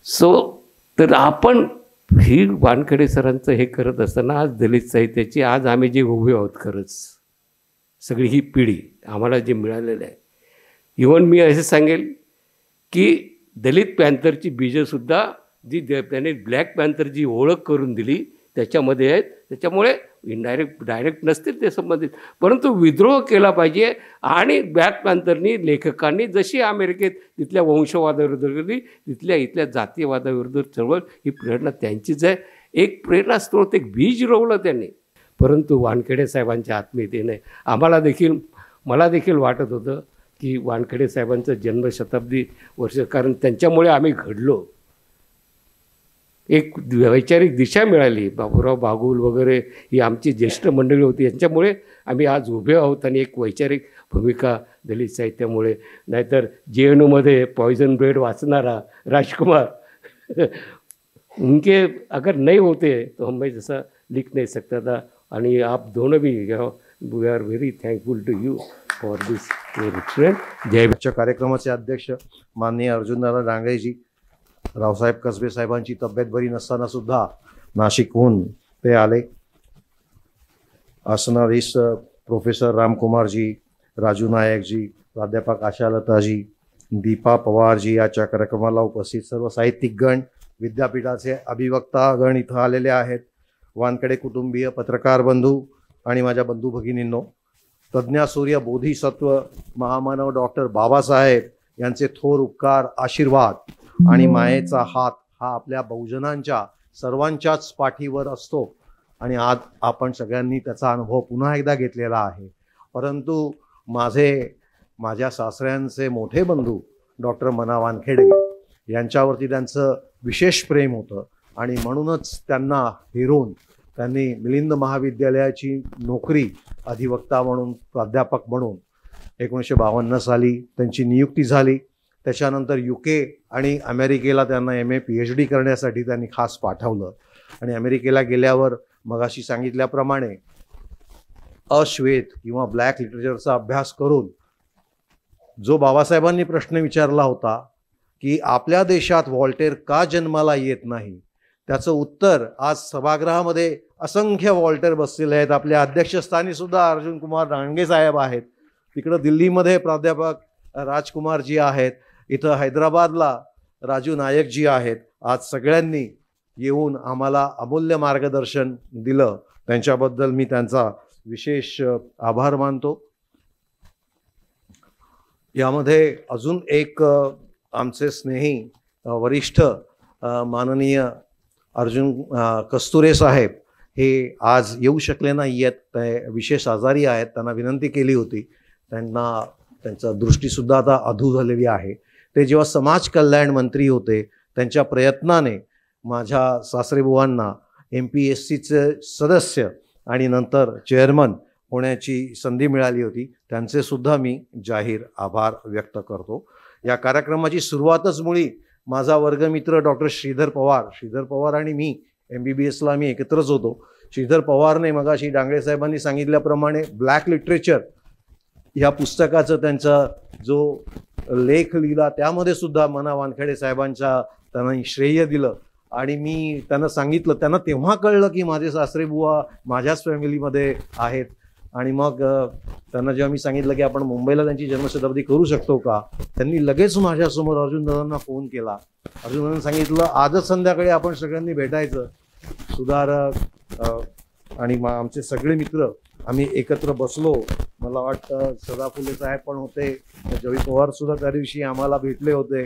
so. तर आपण ही वानखेडे सरांचं हे करत असताना आज दलित साहित्याची आज आम्ही जे उभे आहोत खरंच सगळी ही पिढी आम्हाला जे मिळालेलं आहे. इवन मी असं सांगेल की दलित पॅन्थरची बीजंसुद्धा जी त्याने ब्लॅक पॅन्थरची ओळख करून दिली त्याच्यामध्ये आहेत. त्याच्यामुळे डायरेक्ट नसतील ते संबंधित, परंतु विद्रोह केला पाहिजे. आणि ब्लॅक पॅन्थरनी लेखकांनी जशी अमेरिकेत तिथल्या वंशवादाविरुद्ध केली, इथल्या जातीयवादाविरुद्ध चळवळ ही प्रेरणा त्यांचीच आहे. एक प्रेरणास्त्रोत, एक बीज रोवलं त्यांनी. परंतु वानखेडे साहेबांच्या आत्मीयतेने मला देखील वाटत होतं की वानखेडे साहेबांचं जन्मशताब्दी वर्ष, कारण त्यांच्यामुळे आम्ही घडलो, एक वैचारिक दिशा मिळाली. बाबूराव बागुल वगैरे ही आमची ज्येष्ठ मंडळी होती, यांच्यामुळे आम्ही आज उभे आहोत. आणि एक वैचारिक भूमिका दलित साहित्यामुळे. नाहीतर JNUमध्ये पॉइझन ब्रेड वाचणारा राजकुमार उनके अगर नहीं होते तो हम जैसा लिख नहीं सकता था. आणि आप दोनों भी we are very thankful to you for this जय. आजच्या कार्यक्रमाचे अध्यक्ष माननीय अर्जुनदादा डांगरेजी, रावसाहेब कसबे साहेबांची तब्येत बरी नसताना सुद्धा नाशिकहून ते आले. असणारीस प्रोफेसर रामकुमारजी, राजू नायकजी, प्राध्यापक आशालताजी, दीपा पवारजी याच्या कार्यक्रमाला उपस्थित सर्व साहित्यिकगण, विद्यापीठाचे अभिवक्तागण इथं आलेले आहेत. वानखेडे कुटुंबीय, पत्रकार बंधू आणि माझ्या बंधू भगिनींनो, प्रज्ञासूर्य बोधिसत्व महामानव डॉक्टर बाबासाहेब यांचे थोर उपकार, आशीर्वाद आणि मायेचा हात हा आपल्या बहुजनांच्या सर्वांच्याच पाठीवर असतो. आणि आज आपण सगळ्यांनी त्याचा अनुभव पुन्हा एकदा घेतलेला आहे. परंतु माझ्या सासऱ्यांचे मोठे बंधू डॉक्टर मना वानखेडे यांच्यावरती त्यांचं विशेष प्रेम होतं आणि म्हणूनच त्यांना हिरून त्यांनी मिलिंद महाविद्यालयाची नोकरी अधिवक्ता म्हणून, प्राध्यापक म्हणून 1952 साली त्यांची नियुक्ती झाली. त्याच्यानंतर UK आणि अमेरिकेला त्यांना MA PhD करण्यासाठी त्यांनी खास पाठवलं. आणि अमेरिकेला गेल्यावर मगाशी सांगितल्याप्रमाणे अश्वेत किंवा ब्लॅक लिटरेचरचा अभ्यास करून जो बाबासाहेबांनी प्रश्न विचारला होता की आपल्या देशात व्हॉल्टेअर का जन्माला येत नाही, त्याचं उत्तर आज सभागृहामध्ये असंख्य व्हॉल्टेअर बसलेले आहेत. आपल्या अध्यक्षस्थानी सुद्धा अर्जुन कुमार डांगे साहेब आहेत, तिकडं दिल्लीमध्ये प्राध्यापक राजकुमारजी आहेत, इथं हैदराबादला राजू नायकजी आहेत. आज सगळ्यांनी येऊन आम्हाला अमूल्य मार्गदर्शन दिलं, त्यांच्याबद्दल मी त्यांचा विशेष आभार मानतो. यामध्ये अजून एक आमचे स्नेही वरिष्ठ माननीय अर्जुन कस्तुरे साहेब हे आज येऊ शकले नाही आहेत, ते विशेष आजारी आहेत. त्यांना विनंती केली होती, त्यांचा दृष्टीसुद्धा आता अधू झालेली आहे. ते जेव्हा समाज कल्याण मंत्री होते त्यांच्या प्रयत्नाने माझ्या सासरेबुवांना MPSCचे सदस्य आणि नंतर चेअरमन होण्याची संधी मिळाली होती. त्यांचे सुद्धा मी जाहीर आभार व्यक्त करतो. या कार्यक्रमाची सुरुवातच मुळी माझा वर्गमित्र डॉक्टर श्रीधर पवार आणि मी MBBSला आम्ही एकत्रच होतो. श्रीधर पवारने मगाशी डांगरे साहेबांनी सांगितल्याप्रमाणे ब्लॅक लिटरेचर ह्या पुस्तकाचं त्यांचा जो लेख लिहिला त्यामध्ये सुद्धा मना वानखेडे साहेबांच्या त्यांना श्रेय दिलं. आणि मी त्यांना सांगितलं, त्यांना तेव्हा कळलं की माझे सासरेबुवा माझ्याच फॅमिलीमध्ये आहेत. आणि मग त्यांना जेव्हा मी सांगितलं की आपण मुंबईला त्यांची जन्मशताब्दी करू शकतो का, त्यांनी लगेच माझ्यासमोर अर्जुनदादांना फोन केला. अर्जुनदादांना सांगितलं आजच संध्याकाळी आपण सगळ्यांनी भेटायचं. सुधारक आणि आमचे सगळे मित्र आम्ही एकत्र बसलो. मला वाटतं सदाफुले साहेब पण होते, जवी पवार सुद्धा त्या दिवशी आम्हाला भेटले होते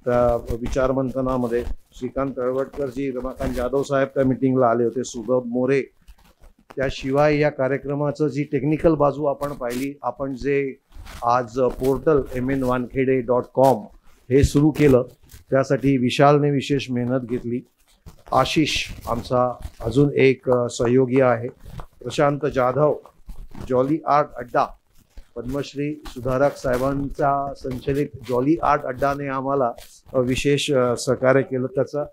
त्या विचार मंथनामध्ये. श्रीकांत तळवटकरजी, रमाकांत जाधव साहेब त्या मिटिंगला आले होते, सुबोध मोरे. त्याशिवाय या कार्यक्रमाचं जी टेक्निकल बाजू आपण पाहिली, आपण जे आज पोर्टल mnwankhede.com हे सुरू केलं त्यासाठी विशालने विशेष मेहनत घेतली. आशिष आमचा अजून एक सहयोगी आहे. प्रशांत जाधव, जॉली आर्ट अड्डा, पद्मश्री सुधारक साहेबांचा संचलित जॉली आर्ट अड्डाने आम्हाला विशेष सहकार्य केलं. त्याचा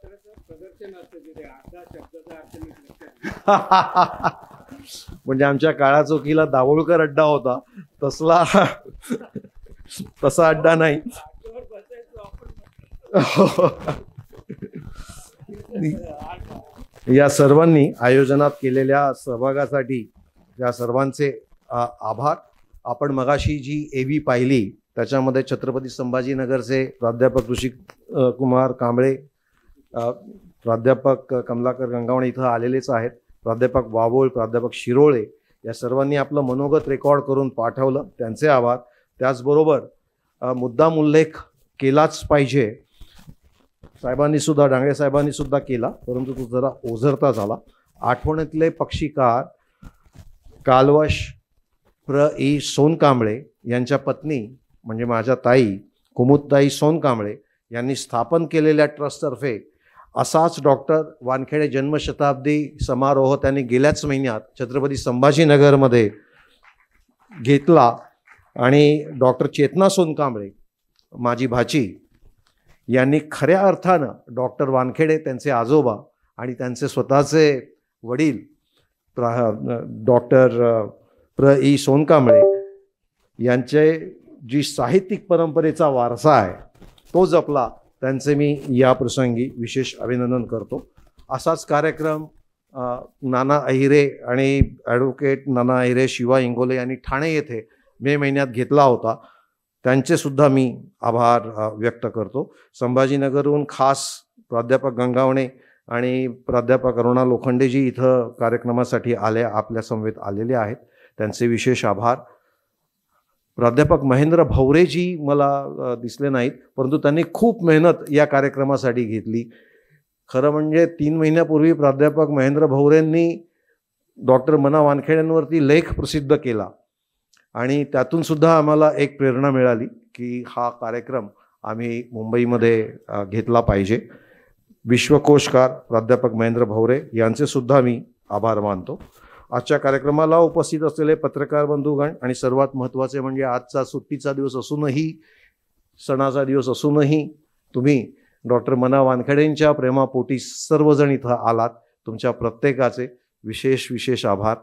म्हणजे आमच्या काळा चौकीला दाभोळकर अड्डा होता तसा अड्डा नाही. या सर्वांनी आयोजनात केलेल्या सहभागासाठी या सर्वांचे आभार. आपण मगाशी जी AV पाहिली त्याच्यामध्ये छत्रपती संभाजीनगरचे प्राध्यापक ऋषिक कुमार कांबळे, प्राध्यापक कमलाकर गंगावणे इथं आलेलेच आहेत, प्राध्यापक वाबोळ, प्राध्यापक शिरोळे या सर्वांनी आपलं मनोगत रेकॉर्ड करून पाठवलं, त्यांचे आभार. त्याचबरोबर मुद्दाम उल्लेख केलाच पाहिजे, साहेबांनी सुद्धा, डांगळे साहेबांनी सुद्धा केला, परंतु तो जरा ओझरता झाला. आठवणीतले पक्षीकार कालवश प्र.ई. सोनकांबळे यांच्या पत्नी म्हणजे माझ्या ताई कुमुदताई सोनकांबळे यांनी स्थापन केलेल्या ट्रस्टतर्फे असाच डॉक्टर वानखेडे जन्मशताब्दी समारोह त्यांनी गेल्याच महिन्यात छत्रपती संभाजीनगरमध्ये घेतला आणि डॉक्टर चेतना सोनकांबळे माझी भाची यांनी खऱ्या अर्थानं डॉक्टर वानखेडे, त्यांचे आजोबा आणि त्यांचे स्वतःचे वडील डॉक्टर प्र.ई. सोनकांबळे यांचे जी साहित्यिक परंपरेचा वारसा आहे तो जपला, त्यांचे मी या प्रसंगी विशेष अभिनंदन करतो. असाच कार्यक्रम नाना अहिरे आणि ॲडव्होकेट नाना अहिरे, शिवा इंगोले यांनी ठाणे येथे मे महिन्यात घेतला होता, त्यांचे सुद्धा मी आभार व्यक्त करतो. संभाजीनगरहून खास प्राध्यापक गंगावणे आणि प्राध्यापक अरुणा लोखंडेजी इथं कार्यक्रमासाठी आपल्या समवेत आलेले आहेत, त्यांचे विशेष आभार. प्राध्यापक महेंद्र भवरेजी मला दिसले नाहीत, परंतु त्यांनी खूप मेहनत या कार्यक्रमासाठी घेतली. खरं म्हणजे 3 महिन्यापूर्वी प्राध्यापक महेंद्र भवरेंनी डॉक्टर मना वानखेड्यांवरती लेख प्रसिद्ध केला आणि त्यातून सुद्धा आम्हाला एक प्रेरणा मिळाली की हा कार्यक्रम आम्ही मुंबईमध्ये घेतला पाहिजे. विश्वकोशकार प्राध्यापक महेंद्र भवरे यांचे सुद्धा मी आभार मानतो. आजच्या कार्यक्रमाला उपस्थित असलेले पत्रकार बंधुगण आणि सर्वात महत्त्वाचे म्हणजे आजचा सुट्टीचा दिवस असूनही, सणाचा दिवस असूनही तुम्ही डॉक्टर मना वानखेडेंच्या प्रेमापोटी सर्वजण इथं आलात, तुमच्या प्रत्येकाचे विशेष आभार.